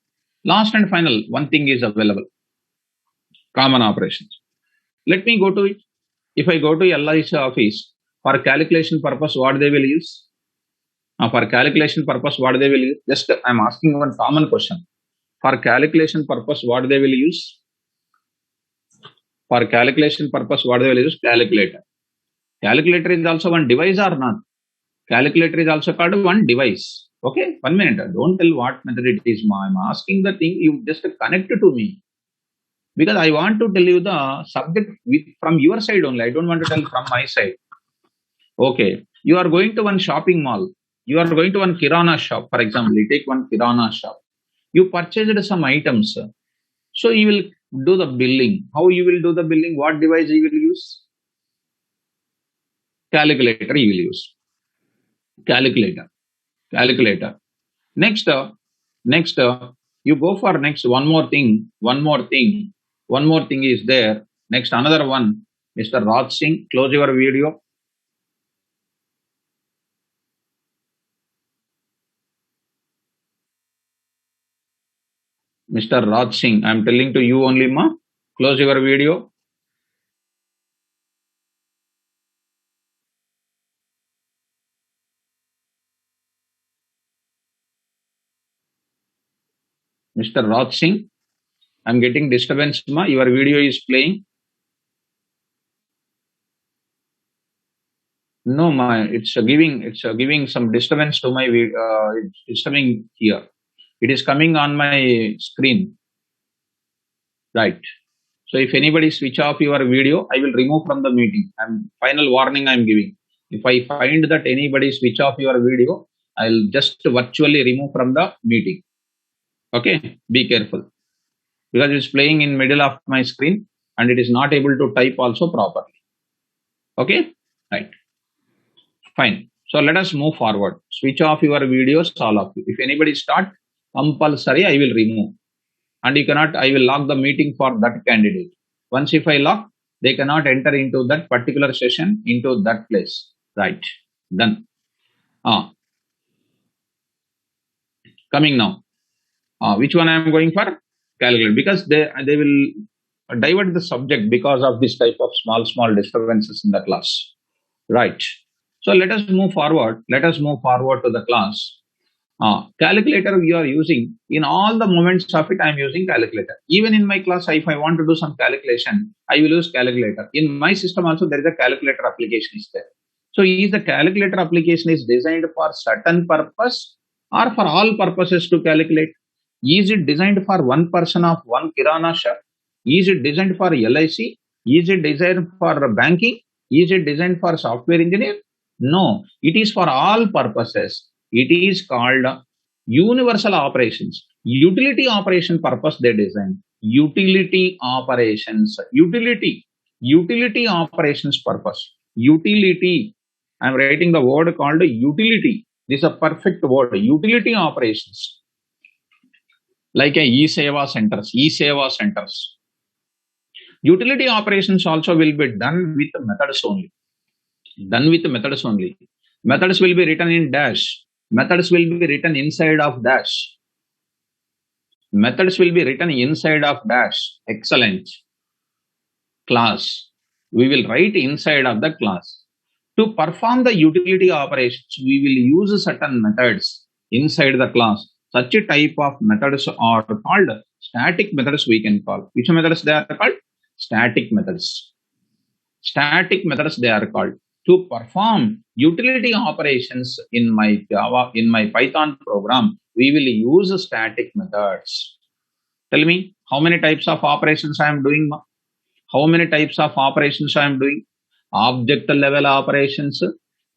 Speaker 1: last and final, one thing is available. Common operations. Let me go to it. If I go to LIC office, for calculation purpose, what they will use? For calculation purpose, what they will use? Just I'm asking one common question. For calculation purpose, what they will use? For calculation purpose, what they will use? Calculator. Calculator is also one device or not? Calculator is also called one device. Okay, 1 minute. Don't tell what method it is. I'm asking the thing, you just connect to me. Because I want to tell you the subject from your side only. I don't want to tell from my side. Okay, you are going to one shopping mall. You are going to one kirana shop, for example. You take one kirana shop. You purchased some items. So you will do the billing. How you will do the billing? What device you will use? Calculator you will use. Calculator. Calculator. Next, you go for next one more thing. One more thing is there. Next, another one. Mr. Raj Singh, close your video. Mr. Raj Singh, I am telling to you only, ma. Close your video. Mr. Raj Singh, I am getting disturbance, ma. Your video is playing. No, ma. It's giving some disturbance to my it's disturbing here. It is coming on my screen. Right. So if anybody switch off your video, I will remove from the meeting. Final warning I am giving. If I find that anybody switch off your video, I'll just virtually remove from the meeting. Okay, be careful. Because it's playing in middle of my screen and it is not able to type also properly. Okay, right. Fine. So let us move forward. Switch off your videos, all of you. If anybody start, compulsory I will remove. And you cannot, I will lock the meeting for that candidate. Once if I lock, they cannot enter into that particular session, into that place. Right. Done. Coming now. Which one I am going for? Calculate. Because they will divert the subject because of this type of small disturbances in the class. Right. So let us move forward. Let us move forward to the class. Calculator we are using in all the moments of it. I am using calculator. Even in my class, if I want to do some calculation, I will use calculator. In my system also, there is a calculator application is there. So is the calculator application is designed for certain purpose or for all purposes to calculate? Is it designed for one person of one kirana shop? Is it designed for LIC? Is it designed for banking? Is it designed for software engineer? No, it is for all purposes. It is called universal operations. Utility operation purpose they design. Utility operations. Utility operations purpose. Utility. I am writing the word called utility. This is a perfect word. Utility operations. Like a e-seva centers. Utility operations also will be done with methods only. Methods will be written in dash. Methods will be written inside of dash. Excellent. Class. We will write inside of the class. To perform the utility operations, we will use certain methods inside the class. Such a type of methods are called static methods we can call. Which methods they are called? Static methods. They are called. To perform utility operations in my Java, in my Python program, we will use static methods. Tell me, how many types of operations I am doing? Object level operations,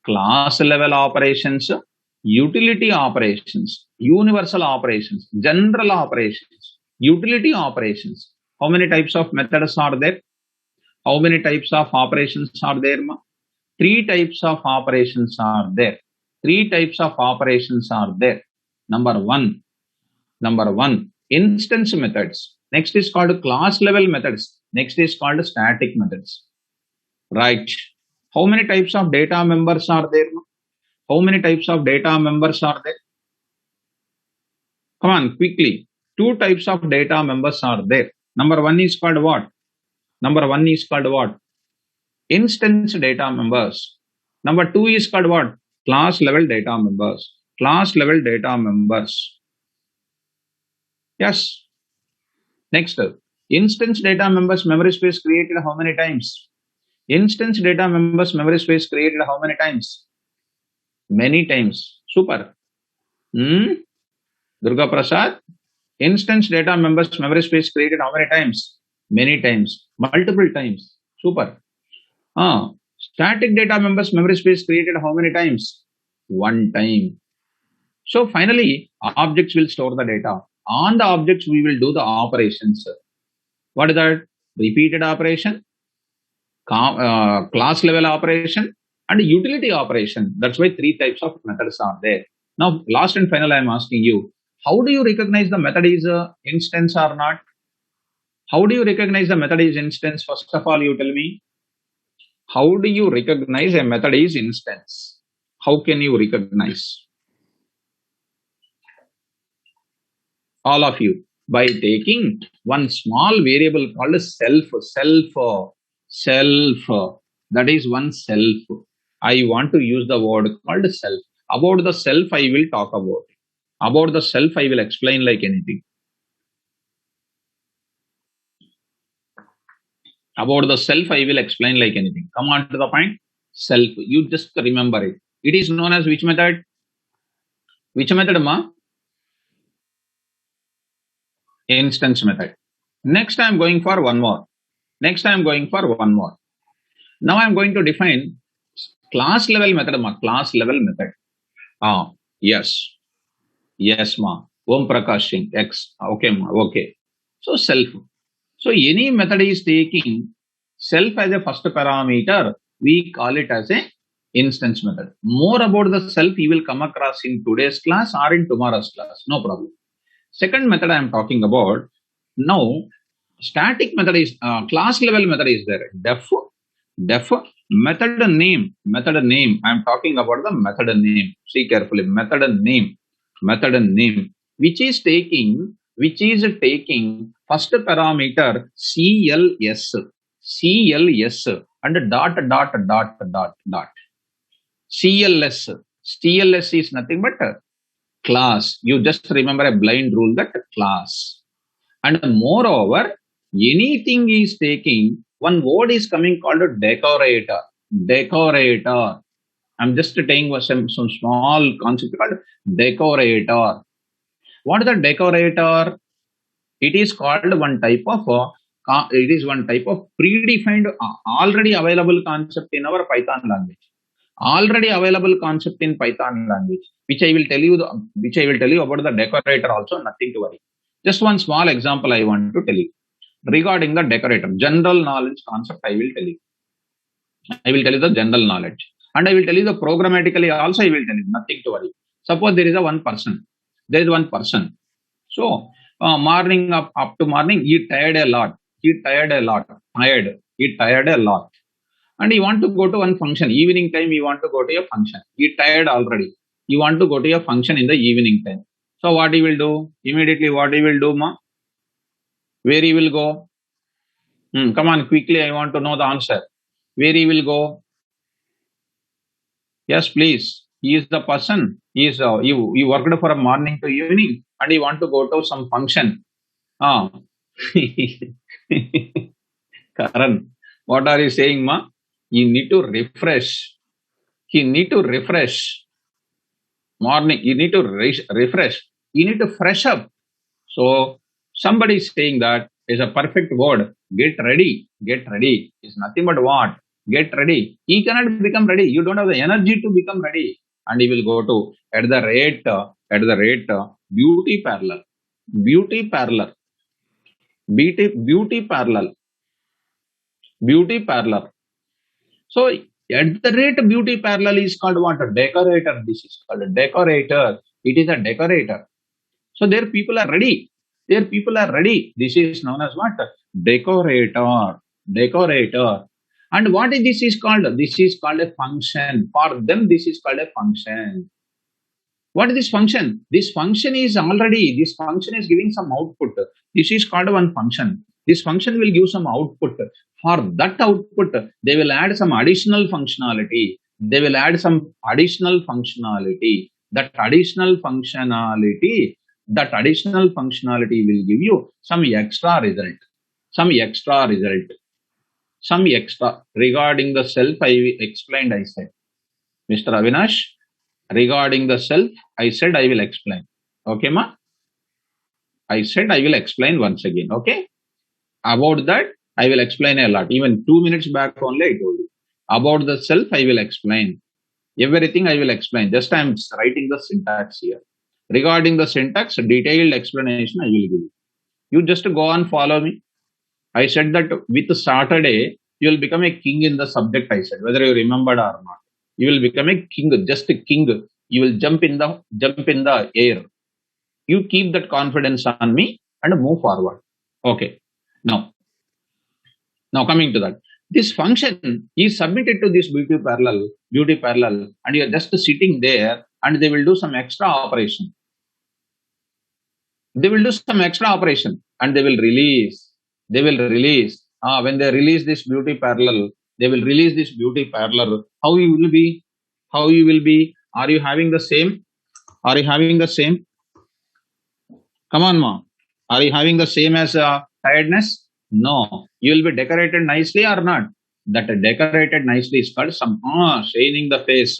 Speaker 1: class level operations, utility operations, universal operations, general operations. Utility operations. How many types of methods are there? How many types of operations are there, ma? 3 types of operations are there. 3 types of operations are there. Number one, instance methods. Next is called class level methods. Next is called static methods. Right. How many types of data members are there? How many types of data members are there? Come on, quickly. 2 types of data members are there. Number one is called what? Instance data members. Number 2 is called what? Class level data members. Yes. Next, instance data members memory space created how many times? Many times. Super. Durga Prasad. Instance data members memory space created how many times? Many times. Multiple times. Super. Static data members memory space created how many times? One time. So finally, objects will store the data. On the objects, we will do the operations. What is that? Repeated operation, class level operation, and utility operation. That's why 3 types of methods are there. Now, last and final, I am asking you, how do you recognize the method is instance or not? How do you recognize the method is instance? First of all, you tell me. How do you recognize a method is instance? How can you recognize? All of you, by taking one small variable called self. That is one self. I want to use the word called self. About the self, I will talk about. About the self, I will explain like anything. About the self, I will explain like anything. Come on to the point. Self. You just remember it. It is known as which method? Which method, ma? Instance method. Next, I am going for one more. Now I am going to define class level method, ma. Class level method. Yes, ma. Om Prakash Singh. X. Okay, ma. Okay. So self. So any method is taking self as a first parameter. We call it as a instance method. More about the self you will come across in today's class or in tomorrow's class. No problem. Second method I am talking about. Now, static method is class level method is there. Def method name. I am talking about the method name. See carefully. Method name, which is taking first parameter CLS and dot. CLS is nothing but class. You just remember a blind rule that class. And moreover, anything is taking one word is coming called a decorator. I'm just taking some small concept called decorator. What is the decorator? It is called one type of predefined already available concept in our Python language. Which I will tell you about the decorator also. Nothing to worry. Just one small example I want to tell you regarding the decorator. General knowledge concept I will tell you. I will tell you the general knowledge, and I will tell you the programmatically also. I will tell you. Nothing to worry. Suppose there is one person. So morning up to morning, he tired a lot. And he want to go to one function. Evening time, he want to go to a function. He tired already. He want to go to a function in the evening time. So what he will do? Immediately what he will do, ma? Where he will go? Come on, quickly, I want to know the answer. Where he will go? Yes, please. He is the person. He is he worked for a morning to evening and he want to go to some function. Karan, what are you saying, ma? You need to refresh. Morning, you need to refresh. You need to fresh up. So somebody is saying that is a perfect word. Get ready. Is nothing but what? Get ready. He cannot become ready. You don't have the energy to become ready. And he will go to at the rate beauty parlor. Beauty parallel. Beauty parallel. So at the rate beauty parallel is called what? A decorator. This is called a decorator. It is a decorator. So their people are ready. Their people are ready. This is known as what? Decorator. Decorator. And what is this is called? This is called a function. For them, this is called a function. What is this function? This function is giving some output. This is called one function. This function will give some output. For that output, they will add some additional functionality. They will add some additional functionality. That additional functionality will give you some extra result. Some extra. Regarding the self, I explained, I said. Mr. Avinash, regarding the self, I said I will explain. Okay, ma? I said I will explain once again. Okay? About that, I will explain a lot. Even 2 minutes back only I told you. About the self, I will explain. Everything I will explain. Just I am writing the syntax here. Regarding the syntax, detailed explanation I will give you. You just go on, follow me. I said that with Saturday, you will become a king in the subject, I said, whether you remembered or not. You will become a king, just a king. You will jump in the air. You keep that confidence on me and move forward. Okay. Now coming to that. This function is submitted to this beauty parallel, and you are just sitting there and they will do some extra operation. And they will release. When they release this beauty parallel, how you will be? Are you having the same? Come on, ma. Are you having the same as tiredness? No. You will be decorated nicely or not? That decorated nicely is called some shining the face.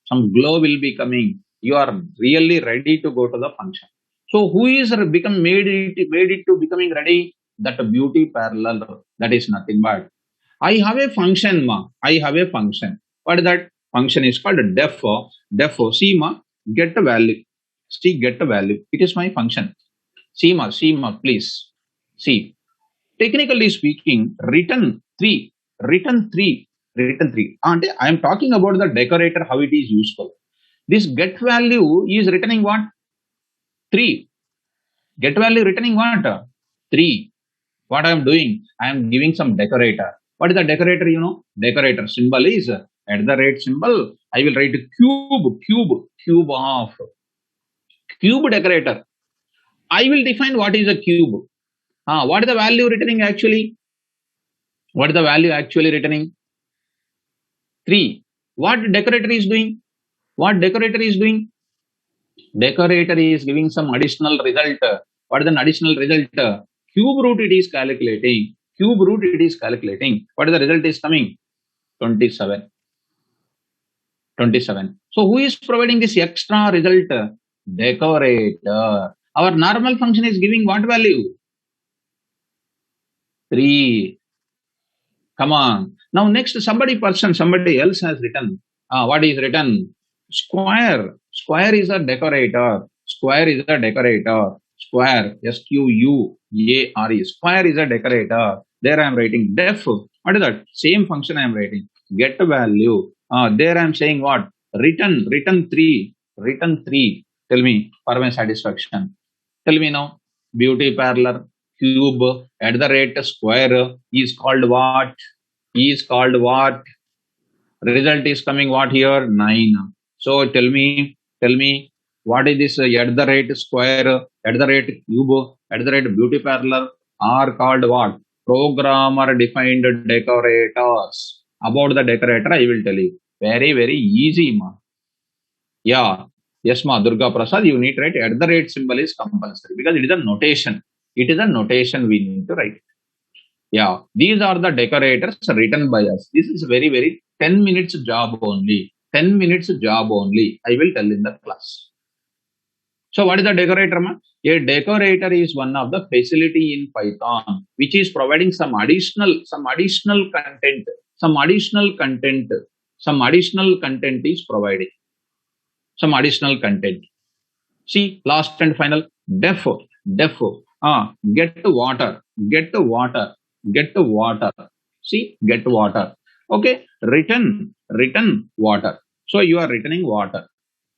Speaker 1: Some glow will be coming. You are really ready to go to the function. So who is made it to becoming ready? That beauty parallel. That is nothing but I have a function, ma. I have a function. What is that? Function is called def. See, ma, get a value. See, get a value. It is my function. See, ma, please. See, technically speaking, return 3. And I am talking about the decorator, how it is useful. This get value is returning what? 3. Get value returning what? 3. What I am doing? I am giving some decorator. What is the decorator? Decorator symbol is at the rate symbol. I will write cube of cube decorator. I will define what is a cube. What is the value returning actually? What is the value actually returning? 3. What decorator is doing? Decorator is giving some additional result. What is an additional result? Cube root it is calculating. What is the result is coming? 27. So who is providing this extra result? Decorator. Our normal function is giving what value? 3. Come on. Now next somebody else has written. What is written? Square. Square is a decorator. Square, S-Q-U-A-R-E. Square is a decorator. There I am writing def. What is that? Same function I am writing. Get value. There I am saying what? Return 3. Tell me for my satisfaction. Tell me now. Beauty parallel, cube, at the rate square is called what? Result is coming what here? 9. So tell me, what is this at the rate square, at the rate cube, at the rate beauty parallel are called what? Programmer defined decorators. About the decorator, I will tell you. Very, very easy, ma. Yeah. Yes, ma. Durga Prasad, you need to write at the rate symbol is compulsory because it is a notation. We need to write. Yeah. These are the decorators written by us. This is very, very 10 minutes job only. I will tell in the class. So what is the decorator, ma? A decorator is one of the facility in Python which is providing some additional content. Some additional content is providing. Some additional content. See, last and final, def. Get water. get water, get water. See, get water. Okay, return water. So you are returning water.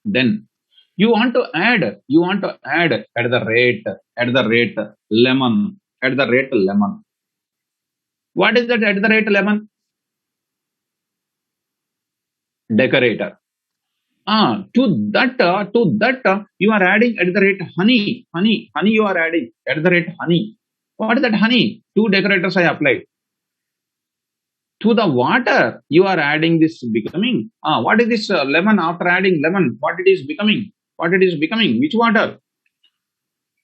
Speaker 1: Then you want to add at the rate lemon, at the rate lemon. What is that at the rate lemon? Decorator. To that, you are adding at the rate honey you are adding at the rate honey. What is that honey? Two decorators I applied. To the water, you are adding this becoming. What is this lemon after adding lemon? What it is becoming? What it is becoming? Which water?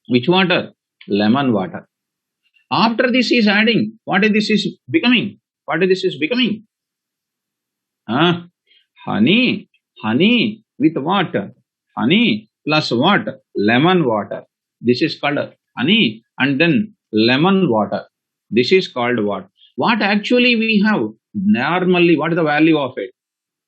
Speaker 1: Which water? Lemon water. After this is adding, what is this is becoming? What is this is becoming? Honey, honey with what? Honey plus what? Lemon water. This is called honey and then lemon water. This is called what? What actually we have normally, what is the value of it?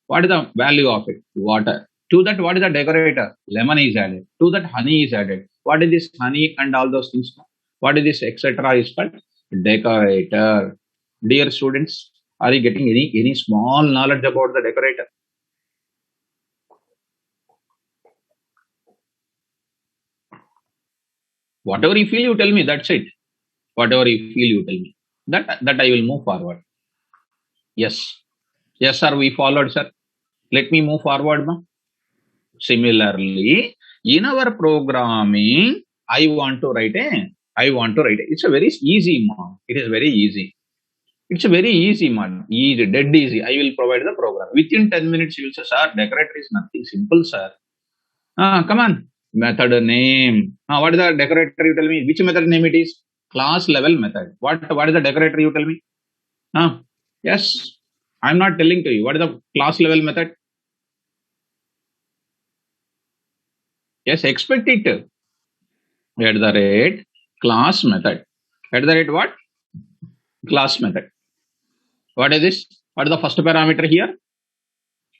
Speaker 1: What is the value of it? Water. To that, what is the decorator? Lemon is added. To that, honey is added. What is this honey and all those things? What is this etc. is called? Decorator. Dear students, are you getting any small knowledge about the decorator? Whatever you feel, you tell me. That's it. Whatever you feel, you tell me. That I will move forward. Yes. Yes, sir. We followed, sir. Let me move forward, ma. Similarly, in our programming, I want to write a. It's a very easy, ma. It is very easy. It's a very easy, man. Easy, dead easy. I will provide the program. Within 10 minutes, you will say, sir, decorator is nothing simple, sir. Come on. Method name. What is the decorator? You tell me. Which method name it is? Class level method. What is the decorator? You tell me. Yes. I'm not telling to you. What is the class level method? Yes, expect it. At the rate class method. At the rate what? Class method. What is this? What is the first parameter here?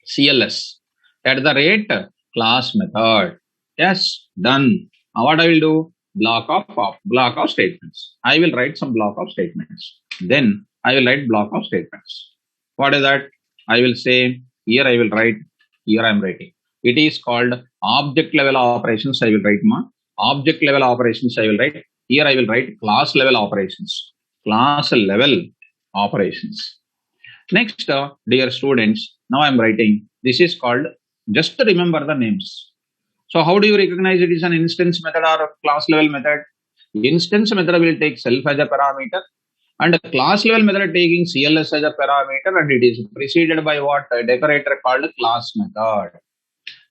Speaker 1: CLS. At the rate class method. Yes, done. Now what I will do? Block of statements. I will write some block of statements. Then I will write block of statements. What is that? I will say here I will write, here I am writing. It is called object level operations. I will write object level operations. I will write. Here I will write class level operations. Class level operations. Next, dear students, now I am writing. This is called, just remember the names. So how do you recognize it is an instance method or a class level method? Instance method will take self as a parameter and a class level method taking CLS as a parameter and it is preceded by what? A decorator called class method.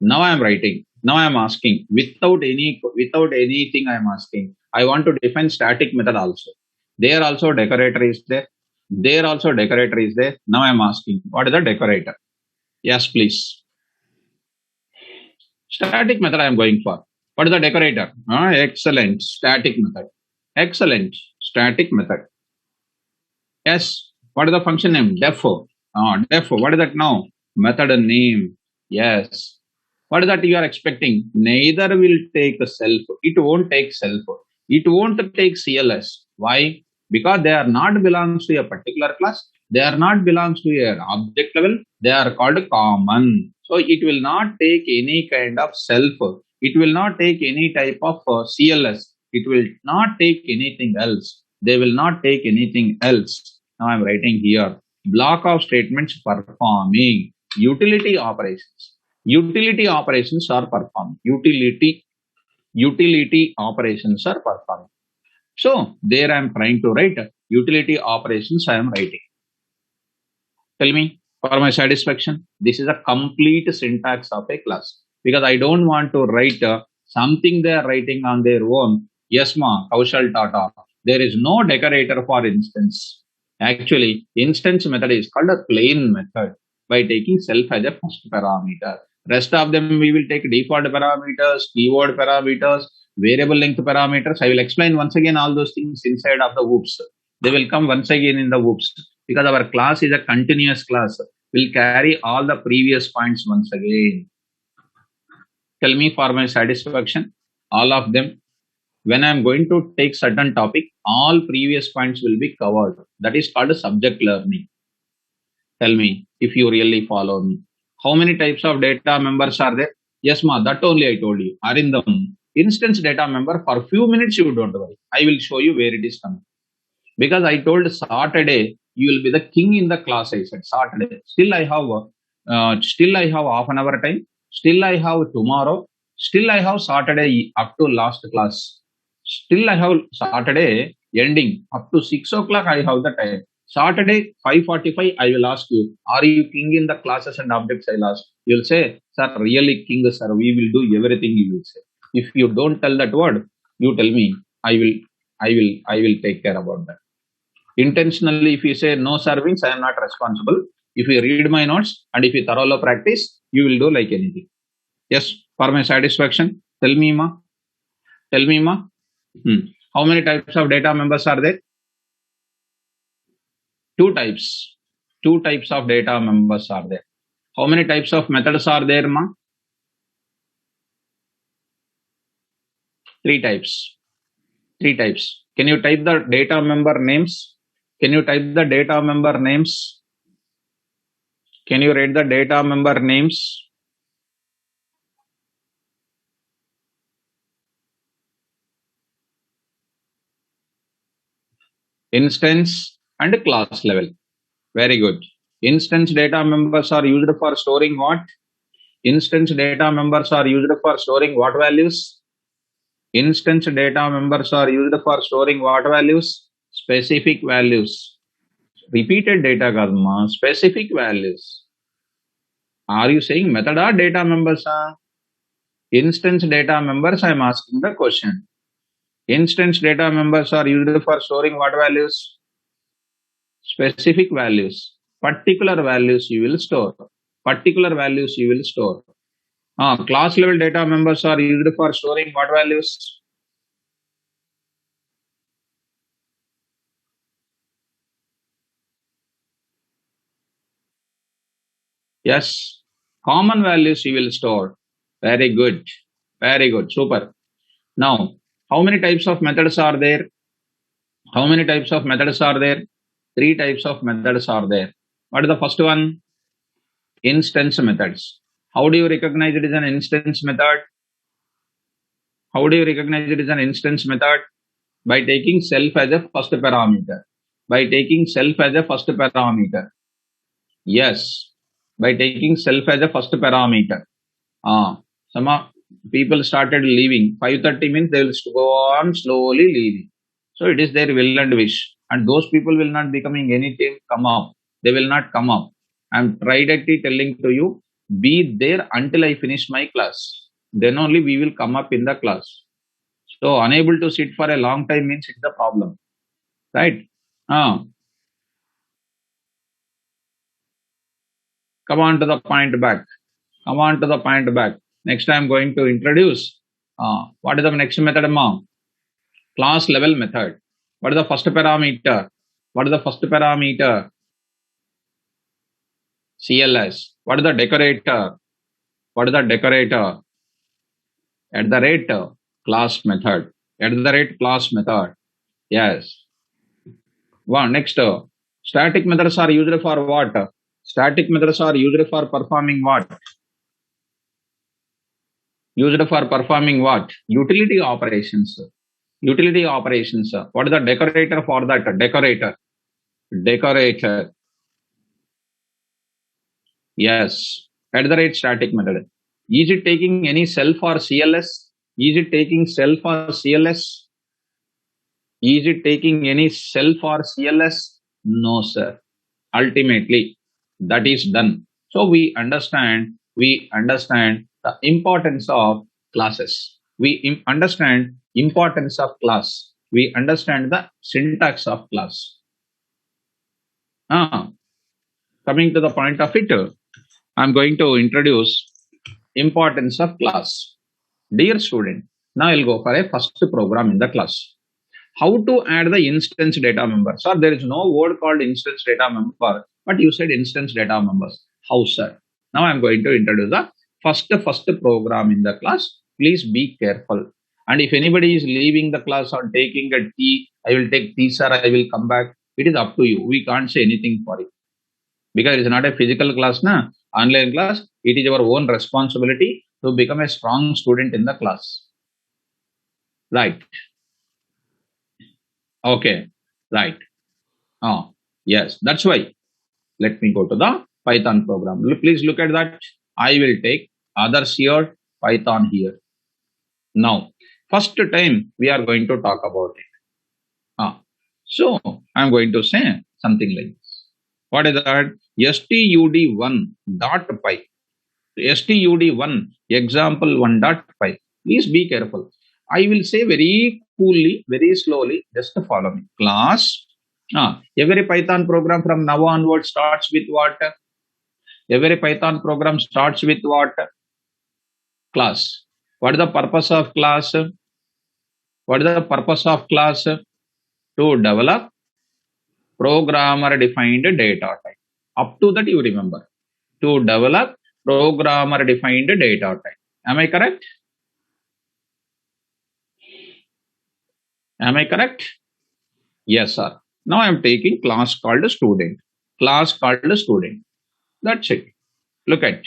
Speaker 1: Now I am writing. Now I am asking without anything I am asking. I want to define static method also. There also decorator is there. There also decorator is there. Now I am asking what is the decorator? Yes, please. Static method I am going for. What is the decorator? Excellent. Static method. Excellent. Static method. Yes. What is the function name? Def. Def. What is that now? Method name. Yes. What is that you are expecting? Neither will take a self. It won't take self. It won't take CLS. Why? Because they are not belongs to a particular class. They are not belongs to an object level. They are called common. So it will not take any kind of self. It will not take any type of CLS. It will not take anything else. They will not take anything else. Now I am writing here. Block of statements performing utility operations. Utility operations are performed. Utility operations are performed. So there I am trying to write utility operations I am writing. Tell me for my satisfaction. This is a complete syntax of a class because I don't want to write something they are writing on their own. Yes, ma, Kaushal Tata. There is no decorator for instance. Actually, instance method is called a plain method by taking self as a first parameter. Rest of them we will take default parameters, keyword parameters, variable length parameters. I will explain once again all those things inside of the whoops. They will come once again in the whoops because our class is a continuous class. We'll carry all the previous points once again. Tell me for my satisfaction, all of them. when I'm going to take certain topic, all previous points will be covered. That is called subject learning. Tell me if you really follow me. How many types of data members are there? Yes, ma, that only I told you. Arindam, instance data member, for few minutes you don't worry. I will show you where it is coming. Because I told Saturday, you will be the king in the class, I said Saturday. Still I have half an hour time. Still I have tomorrow. Still I have Saturday up to last class. Still I have Saturday ending up to 6 o'clock. I have the time. Saturday 5:45. I will ask you, are you king in the classes and objects? I'll ask. You'll say, sir, really king, sir. We will do everything. You will say. If you don't tell that word, you tell me. I will take care about that. Intentionally, if you say no servings, I am not responsible. If you read my notes and if you thoroughly practice, you will do like anything. Yes, for my satisfaction. Tell me, ma. Tell me, ma. How many types of data members are there? Two types. Two types of data members are there. How many types of methods are there, ma? Three types. Three types. Can you type the data member names? Can you type the data member names? Can you read the data member names? Instance and class level. Very good. Instance data members are used for storing what? Instance data members are used for storing what values? Instance data members are used for storing what values? Specific values. Repeated data, Karma. Specific values. Are you saying method or data members? Instance data members, I am asking the question. Instance data members are used for storing what values? Specific values. Particular values you will store. Particular values you will store. Class level data members are used for storing what values? Yes. Common values you will store. Very good. Very good. Super. Now, how many types of methods are there? How many types of methods are there? Three types of methods are there. What is the first one? Instance methods. How do you recognize it is an instance method? How do you recognize it is an instance method? By taking self as a first parameter. By taking self as a first parameter. Yes. By taking self as a first parameter. Some people started leaving. 5:30 means they will go on slowly leaving. So it is their will and wish. And those people will not becoming anything come up. They will not come up. I'm directly telling to you, be there until I finish my class. Then only we will come up in the class. So unable to sit for a long time means it's the problem. Right? Come on to the point back. Come on to the point back. Next I'm going to introduce what is the next method, ma'am? Class level method. What is the first parameter? What is the first parameter? CLS. What is the decorator? What is the decorator? At the rate class method. At the rate class method. Yes. One next. Static methods are used for what? Static methods are used for performing what? Used for performing what? Utility operations. Utility operations. What is the decorator for that? Decorator. Decorator. Yes. At the rate static method. Is it taking any self or CLS? Is it taking self or CLS? Is it taking any self or CLS? No, sir. Ultimately, that is done. So we understand the importance of classes. We understand importance of class. We understand the syntax of class. Coming to the point of it, I'm going to introduce importance of class. Dear student, now I'll go for a first program in the class. How to add the instance data members? Sir, there is no word called instance data member, but you said instance data members. How, sir? Now I'm going to introduce the first program in the class. Please be careful. And if anybody is leaving the class or taking a tea, I will take tea, sir, I will come back. It is up to you. We can't say anything for it. Because it is not a physical class, na? Online class, it is your own responsibility to become a strong student in the class. Right. Okay. Right. Oh, yes. That's why. Let me go to the Python program. Please look at that. I will take others here, Python here. Now, first time we are going to talk about it. So I'm going to say something like this. What is that? stud1.py. stud1 example1.py. Please be careful. I will say very coolly, very slowly. Just follow me. Class. Every Python program from now onward starts with what? Every Python program starts with what? Class. What is the purpose of class? What is the purpose of class? To develop programmer defined data type. Up to that you remember. To develop programmer defined data type. Am I correct? Am I correct? Yes, sir. Now I am taking class called student. Class called student. That's it. Look at.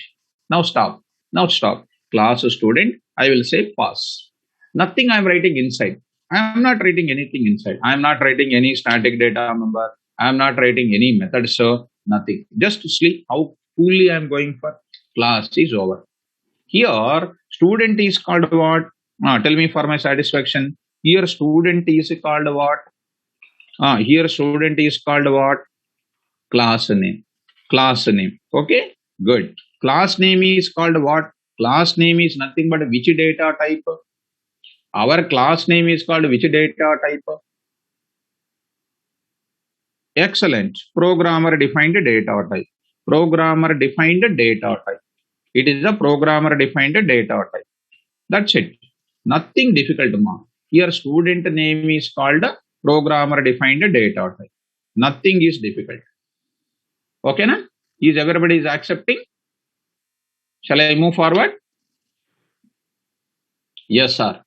Speaker 1: Now stop. Now stop. Class student. I will say pass. Nothing I am writing inside. I am not writing anything inside. I am not writing any static data member. I am not writing any method, so nothing. Just see how coolly I am going for. Class is over. Here, student is called what? Tell me for my satisfaction. Here, student is called what? Here, student is called what? Class name. Class name. Okay, good. Class name is called what? Class name is nothing but which data type? Our class name is called which data type? Excellent. Programmer defined data type. Programmer defined data type. It is a programmer defined data type. That's it. Nothing difficult, ma. Here student name is called programmer defined data type. Nothing is difficult. Okay, na? Is everybody is accepting? Shall I move forward? Yes, sir.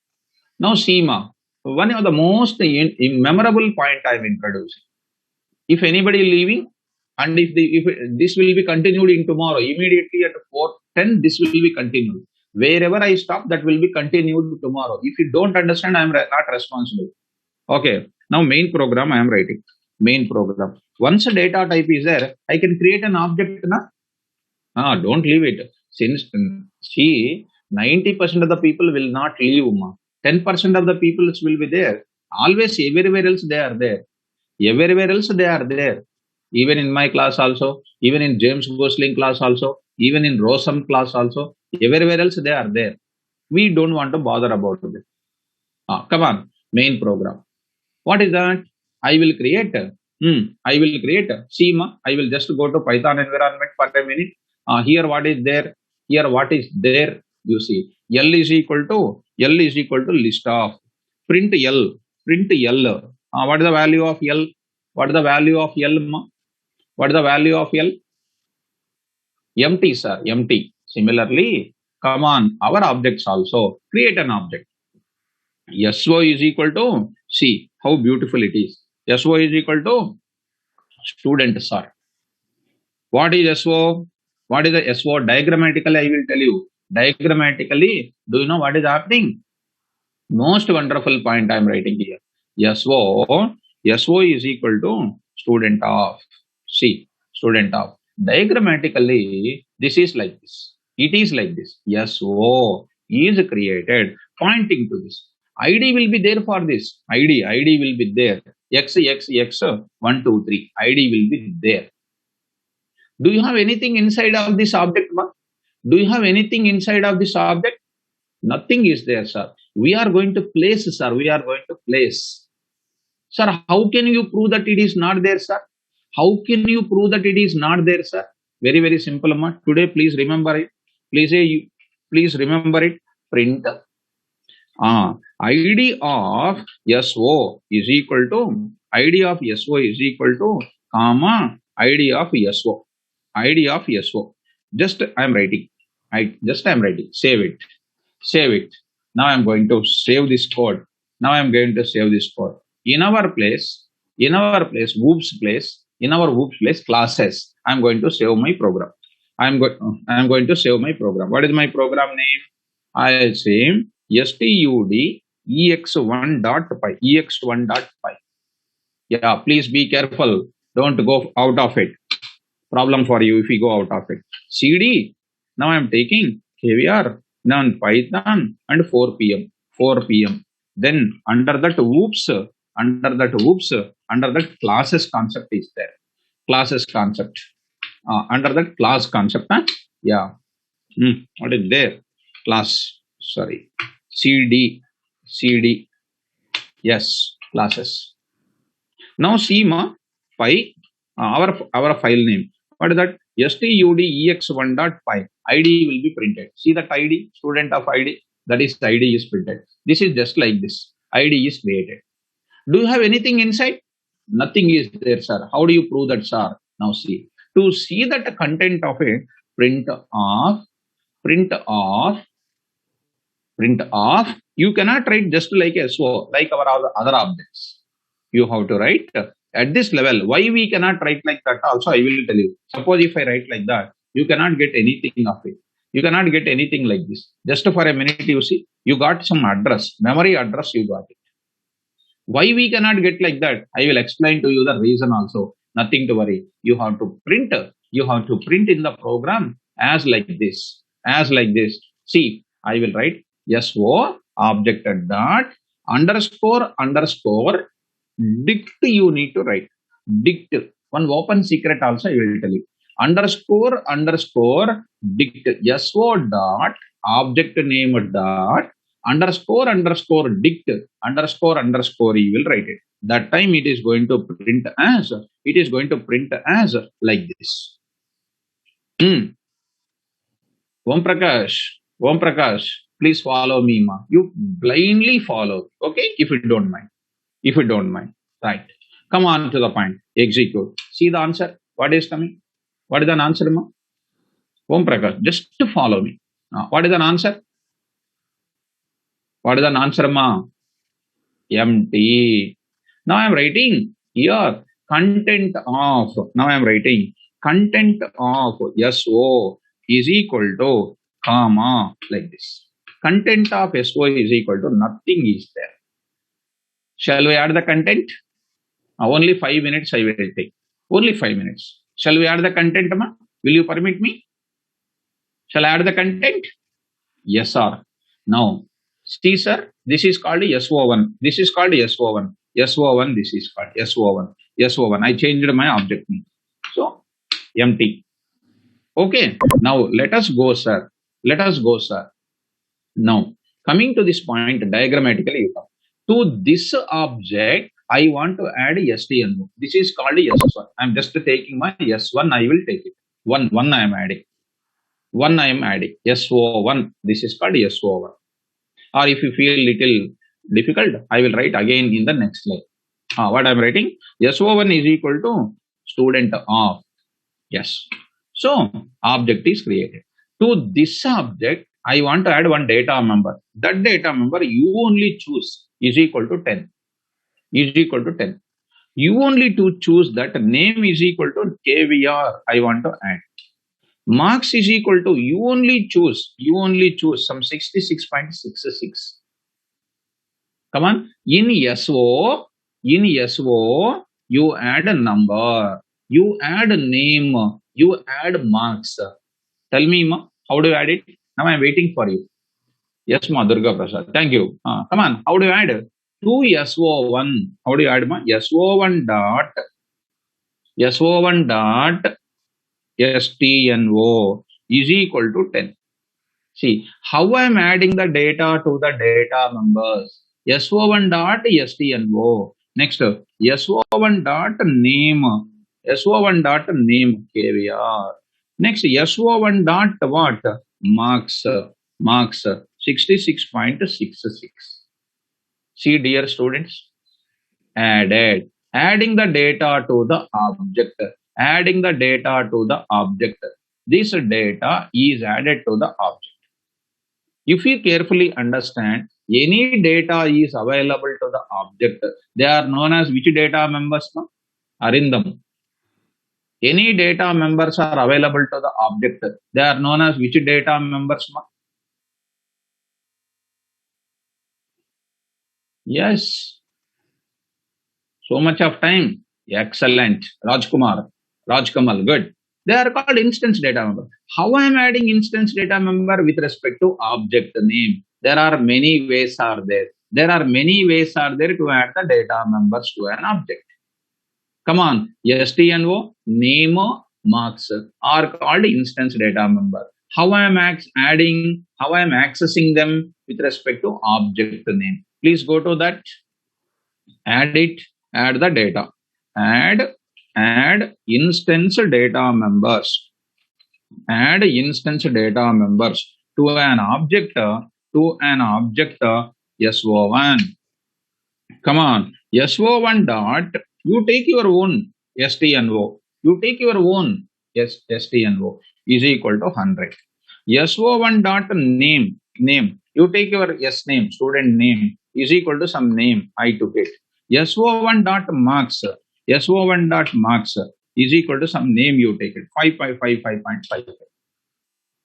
Speaker 1: Now, Seema, one of the most memorable point I'm introducing. If anybody leaving, and if this will be continued in tomorrow, immediately at 4:10, this will be continued. Wherever I stop, that will be continued tomorrow. If you don't understand, I am not responsible. Okay. Now, main program I am writing. Main program. Once a data type is there, I can create an object. Na? Don't leave it. Since see, 90% of the people will not leave. 10% of the people will be there. Always, everywhere else they are there. Everywhere else they are there. Even in my class also, even in James Gosling class also, even in Rosam class also, everywhere else they are there. We don't want to bother about it. Come on, main program. What is that? I will create. I will create. Seema, I will just go to Python environment for a minute. Here what is there? Here what is there? You see, L is equal to list of. Print L. Print L. What is the value of L? What is the value of L? What is the value of L? Empty, sir. Empty. Similarly, come on, our objects also. Create an object. SO is equal to, see how beautiful it is. SO is equal to student, sir. What is SO? What is the SO? Diagrammatically, I will tell you. Diagrammatically, do you know what is happening? Most wonderful point I am writing here. SO is equal to student of. See, student of. Diagrammatically, this is like this. It is like this. SO is created pointing to this. ID will be there for this. ID will be there. X, 1, 2, 3. ID will be there. Do you have anything inside of this object? Do you have anything inside of this object? Nothing is there, sir. We are going to place, sir. We are going to place. Sir, how can you prove that it is not there, sir? How can you prove that it is not there, sir? Very, very simple. Today, please remember it. Please remember it. Print. ID of SO is equal to ID of SO is equal to comma ID of SO. ID of SO. Just I am writing. I am writing. Save it. Save it. Now I'm going to save this code. Now I'm going to save this code. In our place, whoops place, in our whoops place classes, I'm going to save my program. I'm going to save my program. What is my program name? I'll say stud ex1.py, ex1.py. Yeah, please be careful. Don't go out of it. Problem for you if you go out of it. CD. Now I'm taking KVR, then Python and 4 p.m. 4 p.m. Then under that whoops, under that classes concept is there. Classes concept. Under that class concept, yeah. What is there? Class. Sorry. CD. Yes, classes. Now see our file name. What is that? studex1.py. ID will be printed. See that ID, student of ID, that is the ID is printed. This is just like this. ID is created. Do you have anything inside? Nothing is there, sir. How do you prove that, sir? Now see. To see that the content of it, print off, you cannot write just like SO, like our other objects. You have to write at this level. Why we cannot write like that also, I will tell you. Suppose if I write like that, you cannot get anything of it. You cannot get anything like this. Just for a minute, you see, you got some address, memory address, you got it. Why we cannot get like that? I will explain to you the reason also. Nothing to worry. You have to print in the program as like this. See, I will write SO object dot underscore dict. You need to write dict. One open secret also I will tell you. Underscore dict. SO dot object name dot underscore dict underscore you will write it. That time it is going to print as like this. Om Prakash, please follow me, ma. You blindly follow, okay? If you don't mind. Right. Come on to the point. Execute. See the answer. What is coming? What is the answer, ma? Om Prakash, just to follow me. What is the answer? What is the answer, ma? Empty. Now I am writing here content of. Now I am writing content of SO is equal to comma like this. Content of SO is equal to nothing is there. Shall we add the content? Only 5 minutes I will take. Only 5 minutes. Shall we add the content, ma? Will you permit me? Shall I add the content? Yes, sir. Now, see, sir, this is called SO1. This is called SO1. SO1, this is called SO1. SO1. I changed my object name. So, empty. Okay. Now, let us go, sir. Now, coming to this point, diagrammatically, to this object, I want to add STNO. This is called S1. I'm just taking my S1. I will take it. One I am adding. SO1. This is called SO1. Or if you feel little difficult, I will write again in the next line. What I'm writing? SO1 is equal to student of. Yes. So, object is created. To this object, I want to add one data member. That data member you only choose is equal to 10. You only to choose that. Name is equal to KVR. I want to add. Marks is equal to you only choose some 66.66. Come on. In SO, you add a number, you add a name, you add marks. Tell me, ma, how do you add it? Now I am waiting for you. Yes, ma, Durga Prasad. Thank you. Come on. How do you add? To SO1. How do you add, ma? SO1 dot STNO is equal to 10. See, how I am adding the data to the data members. SO1 dot STNO. Next, SO1 dot name. SO1 dot name KVR. Next, SO1 dot what? Marks 66.66. See, dear students, adding the data to the object. This data is added to the object. If you carefully understand, any data is available to the object. They are known as which data members? No? Arindam. Any data members are available to the object. They are known as which data members? No? Yes. So much of time. Excellent. Rajkumar. Rajkamal. Good. They are called instance data member. How I am adding instance data member with respect to object name? There are many ways are there. There are many ways are there to add the data members to an object. Come on. STNO, name, marks are called instance data member. How I am accessing them with respect to object name? Please go to that. Add it. Add the data. Add instance data members. Add instance data members to an object SO1. Come on, SO1 dot, you take your own STNO. You take your own STNO is equal to 100. SO1 dot name. You take your S name, student name is equal to some name. I took it. SO1 dot marks. SO1 dot marks is equal to some name you take it. 5.5.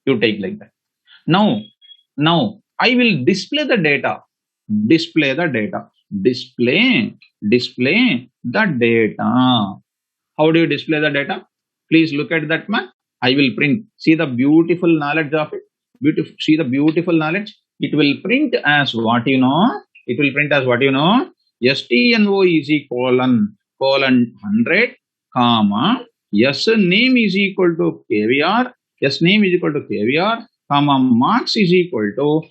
Speaker 1: You take like that. Now I will display the data. Display the data. How do you display the data? Please look at that man. I will print. See the beautiful knowledge of it. See the beautiful knowledge. It will print as what you know. STNO is equal colon 100, comma, S name is equal to KVR, comma, marks is equal to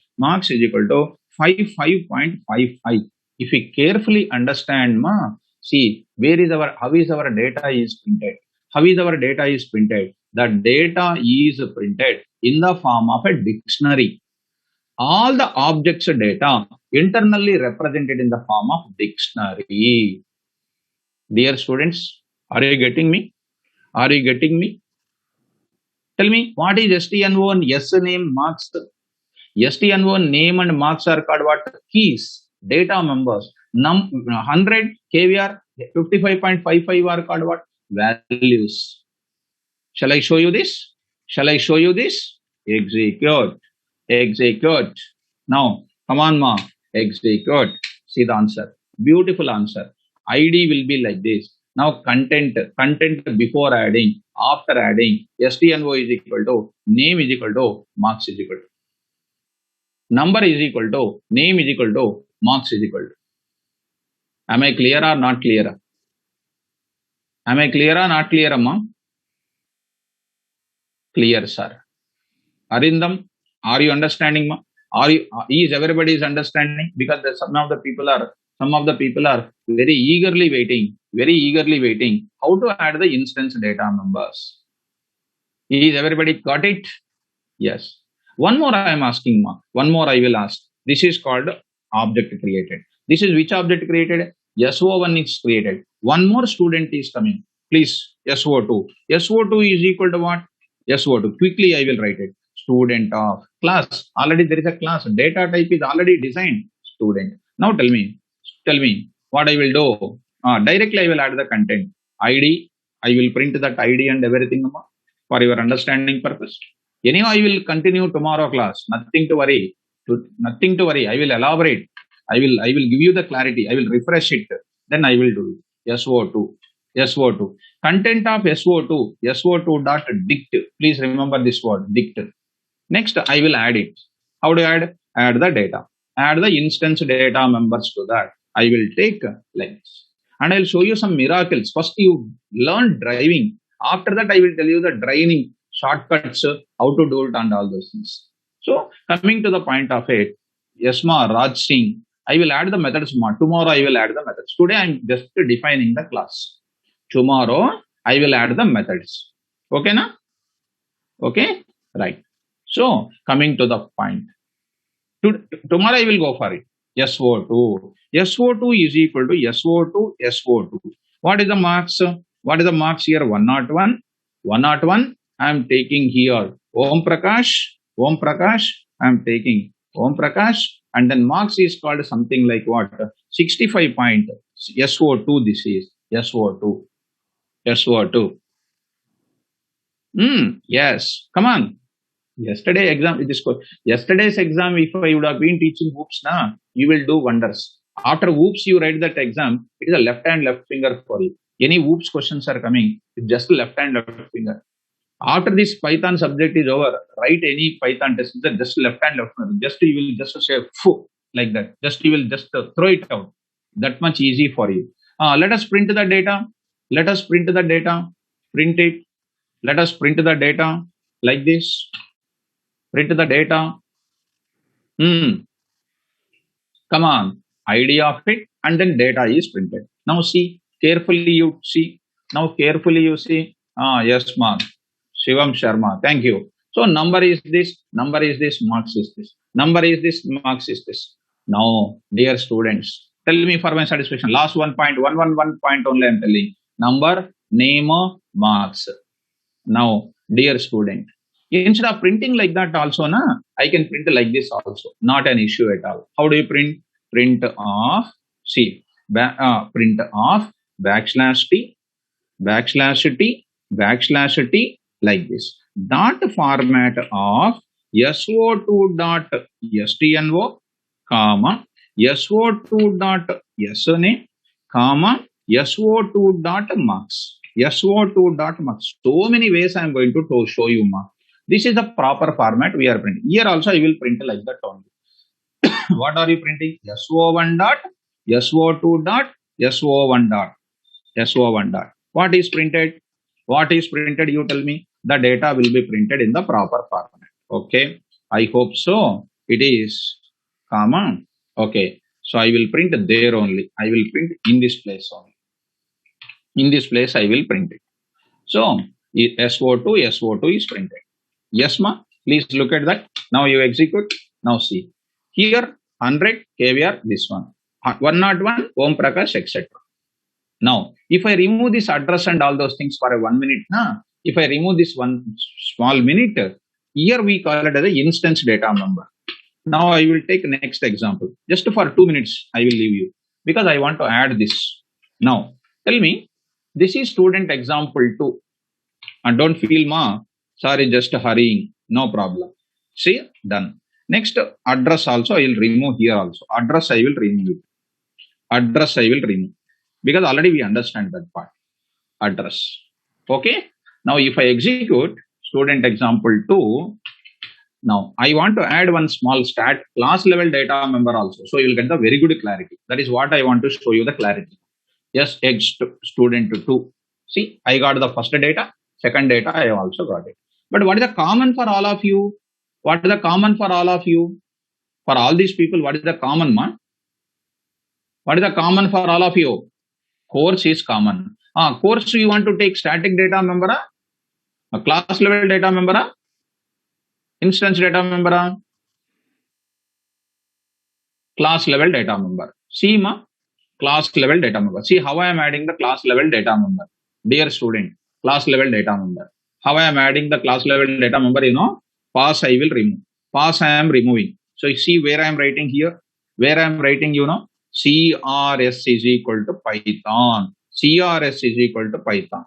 Speaker 1: 55.55. If we carefully understand, see, how is our data is printed? The data is printed in the form of a dictionary. All the objects data internally represented in the form of dictionary. Dear students, are you getting me? Tell me, what is STNO and S name marks? STNO name and marks are called what? Keys, data members. 100 KVR, 55.55 are called what? Values. Shall I show you this? Execute. Now, come on, ma. Execute. See the answer. Beautiful answer. ID will be like this. Now, content before adding, after adding, STNO is equal to, name is equal to, marks is equal to. Number is equal to, name is equal to, marks is equal to. Am I clear or not clear? Amma? Clear, sir. Arindam, are you understanding, ma? Is everybody is understanding? Because some of the people are very eagerly waiting how to add the instance data members. Is everybody got it? Yes. One more I am asking, ma. One more I will ask. This is called object created. This is which object created? SO1 is created. One more student is coming. Please, SO2. SO2 is equal to what? SO2. Quickly I will write it. Student of class. Already there is a class. Data type is already designed. Student. Now tell me what I will do. Directly I will add the content. ID. I will print that ID and everything for your understanding purpose. Anyhow, I will continue tomorrow class. Nothing to worry. I will elaborate. I will give you the clarity. I will refresh it. Then I will do it. SO2. Content of SO2. SO2 dot dict. Please remember this word, dict. Next, I will add it. How do I add? Add the data. Add the instance data members to that. I will take like this. And I will show you some miracles. First, you learn driving. After that, I will tell you the driving shortcuts, how to do it and all those things. So, coming to the point of it, Yasma, Raj Singh, I will add the methods. Tomorrow, I will add the methods. Today, I am just defining the class. Tomorrow, I will add the methods. Okay, na? Okay? Right. So, coming to the point. Tomorrow, I will go for it. SO2. SO2 is equal to SO2. What is the marks? Here? 101. 101. I am taking here Om Prakash. I am taking Om Prakash, and then marks is called something like what? 65 point. SO2 this is. SO2. SO2. Yes. Come on. Yesterday's exam, if I would have been teaching whoops, you will do wonders. After whoops, you write that exam, it is a left hand, left finger for you. Any whoops questions are coming, it's just left hand, left finger. After this Python subject is over, write any Python test, just left hand, left finger. Just you will just say, phew, like that. Just you will just throw it out. That much easy for you. Let us print the data. Let us print the data. Print it. Let us print the data like this. Print the data. Come on. Idea of it, and then data is printed. Now see, carefully you see. Now carefully you see. Yes, mark. Shivam Sharma. Thank you. So number is this, marks is this. Number is this, marks is this. Now, dear students, tell me for my satisfaction. Last 1.111 point only I am telling. Number, name, marks. Now, dear student, instead of printing like that also, I can print like this also. Not an issue at all. How do you print? Print of, see, print of \t, \t, like this. Dot format of so2.stno, comma, so2.sna, comma, so2.marks. so2.marks. So many ways I am going to show you, This is the proper format we are printing. Here also I will print like that only. What are you printing? so1 dot, so2 dot, so1 dot, so1 dot. What is printed? What is printed? You tell me. The data will be printed in the proper format. Okay. I hope so. It is comma. Okay. So I will print there only. I will print in this place only. In this place I will print it. So SO2 is printed. Yes, ma. Please look at that. Now you execute. Now see. Here 100 KVR, this one. 101 Om Prakash, etc. Now, if I remove this address and all those things for a 1 minute, if I remove this one small minute, here we call it as an instance data member. Now I will take next example. Just for 2 minutes, I will leave you because I want to add this. Now, tell me, this is student example 2. And don't feel, sorry, just hurrying. No problem. See, done. Next, address also I will remove here also. Address I will remove it. Address I will remove. Because already we understand that part. Address. Okay. Now if I execute student example 2, now I want to add one small stat class level data member also. So you will get the very good clarity. That is what I want to show you the clarity. Yes, student 2. See, I got the first data, second data, I also got it. But what is the common for all of you? What is the common for all of you? For all these people, what is the common, What is the common for all of you? Course is common. Course you want to take static data member, a class level data member, instance data member, class level data member. See, class level data member. See how I am adding the class level data member. Dear student, class level data member. How I am adding the class level data member, pass I will remove. Pass I am removing. So you see where I am writing here. Where I am writing, CRS is equal to Python. CRS is equal to Python.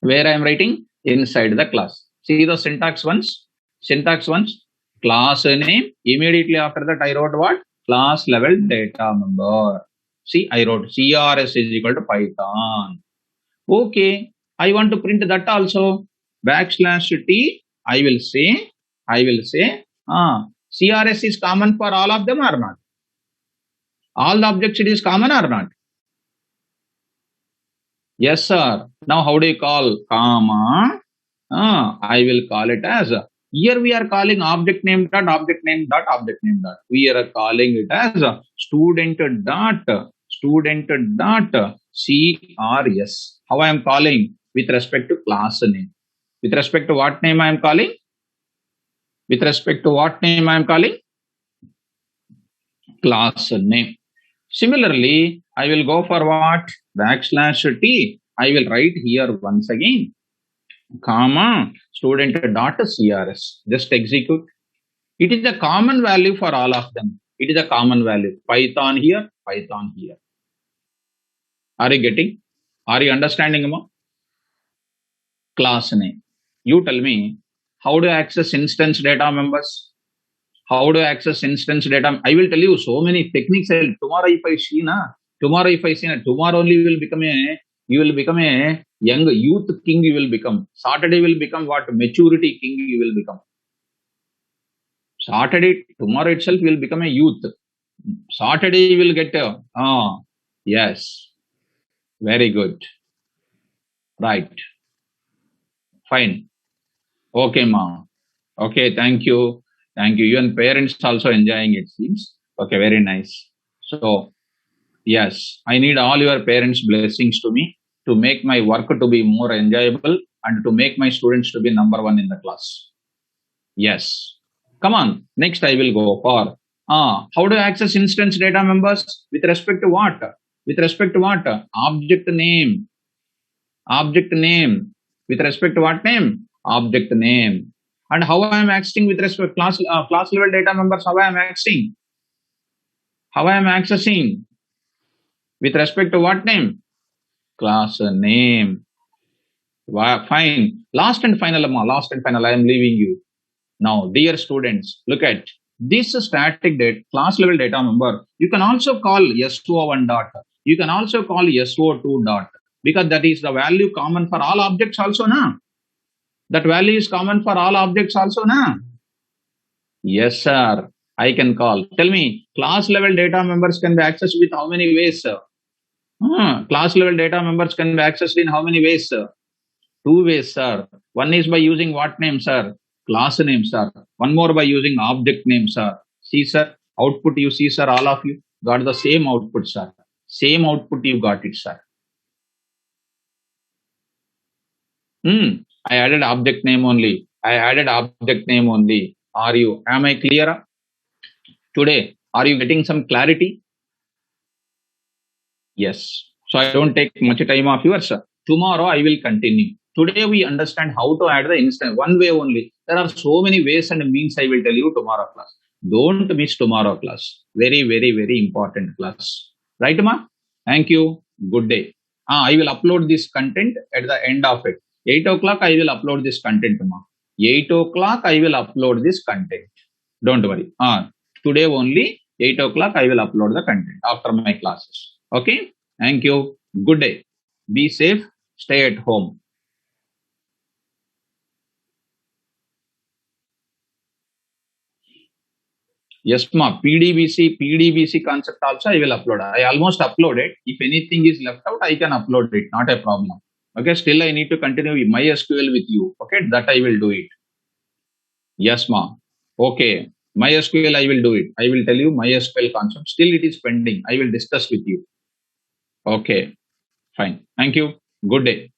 Speaker 1: Where I am writing? Inside the class. See the syntax once? Syntax once. Class name. Immediately after that I wrote what? Class level data member. See, I wrote CRS is equal to Python. Okay. I want to print that also. \t. I will say, CRS is common for all of them or not? All the objects it is common or not? Yes, sir. Now how do you call comma? I will call it as, here we are calling object name dot, object name dot, object name dot. We are calling it as student dot CRS. How I am calling? With respect to class name. With respect to what name I am calling? With respect to what name I am calling? Class name. Similarly, I will go for what? \t. I will write here once again, comma, student dot CRS. Just execute. It is a common value for all of them. It is a common value. Python here, Python here. Are you getting? Are you understanding, Amma? Class name. You tell me, how do I access instance data members? How do I access instance data? I will tell you so many techniques. Tomorrow if I see tomorrow only you will become a young youth king you will become. Saturday will become what? Maturity king you will become. Saturday, tomorrow itself will become a youth. Saturday will get yes. Very good. Right. Fine. Okay, ma. Okay, thank you. Thank you. Even parents also enjoying it seems. Okay, very nice. So, yes, I need all your parents' blessings to me to make my work to be more enjoyable and to make my students to be number one in the class. Yes. Come on. Next, I will go for how do I access instance data members with respect to what? With respect to what? Object name. Object name. With respect to what name? Object name. And how I am accessing with respect to class level data members? How I am accessing? How I am accessing? With respect to what name? Class name. Fine. Last and final, last and final, I am leaving you. Now, dear students, look at this static data, class level data member. You can also call SO1 dot. You can also call SO2 dot because that is the value common for all objects also, na? That value is common for all objects also, na? Yes, sir. I can call. Tell me, class level data members can be accessed with how many ways, sir? Class level data members can be accessed in how many ways, sir? Two ways, sir. One is by using what name, sir? Class name, sir. One more by using object name, sir. See, sir, output you see, sir, all of you got the same output, sir. Same output you got it, sir. I added object name only. Am I clear? Today, are you getting some clarity? Yes. So I don't take much time of yours, sir. Tomorrow I will continue. Today we understand how to add the instant one way only. There are so many ways and means I will tell you tomorrow class. Don't miss tomorrow class. Very, very, very important class. Right, ma? Thank you. Good day. I will upload this content at the end of it. 8 o'clock I will upload this content, ma. 8 o'clock I will upload this content. Don't worry. Today only 8 o'clock I will upload the content after my classes. Okay. Thank you. Good day. Be safe. Stay at home. Yes, ma. PDBC concept also I will upload. I almost uploaded. If anything is left out, I can upload it. Not a problem. Okay. Still, I need to continue with MySQL with you. Okay. That I will do it. Yes, ma. Okay. MySQL, I will do it. I will tell you MySQL concept. Still, it is pending. I will discuss with you. Okay. Fine. Thank you. Good day.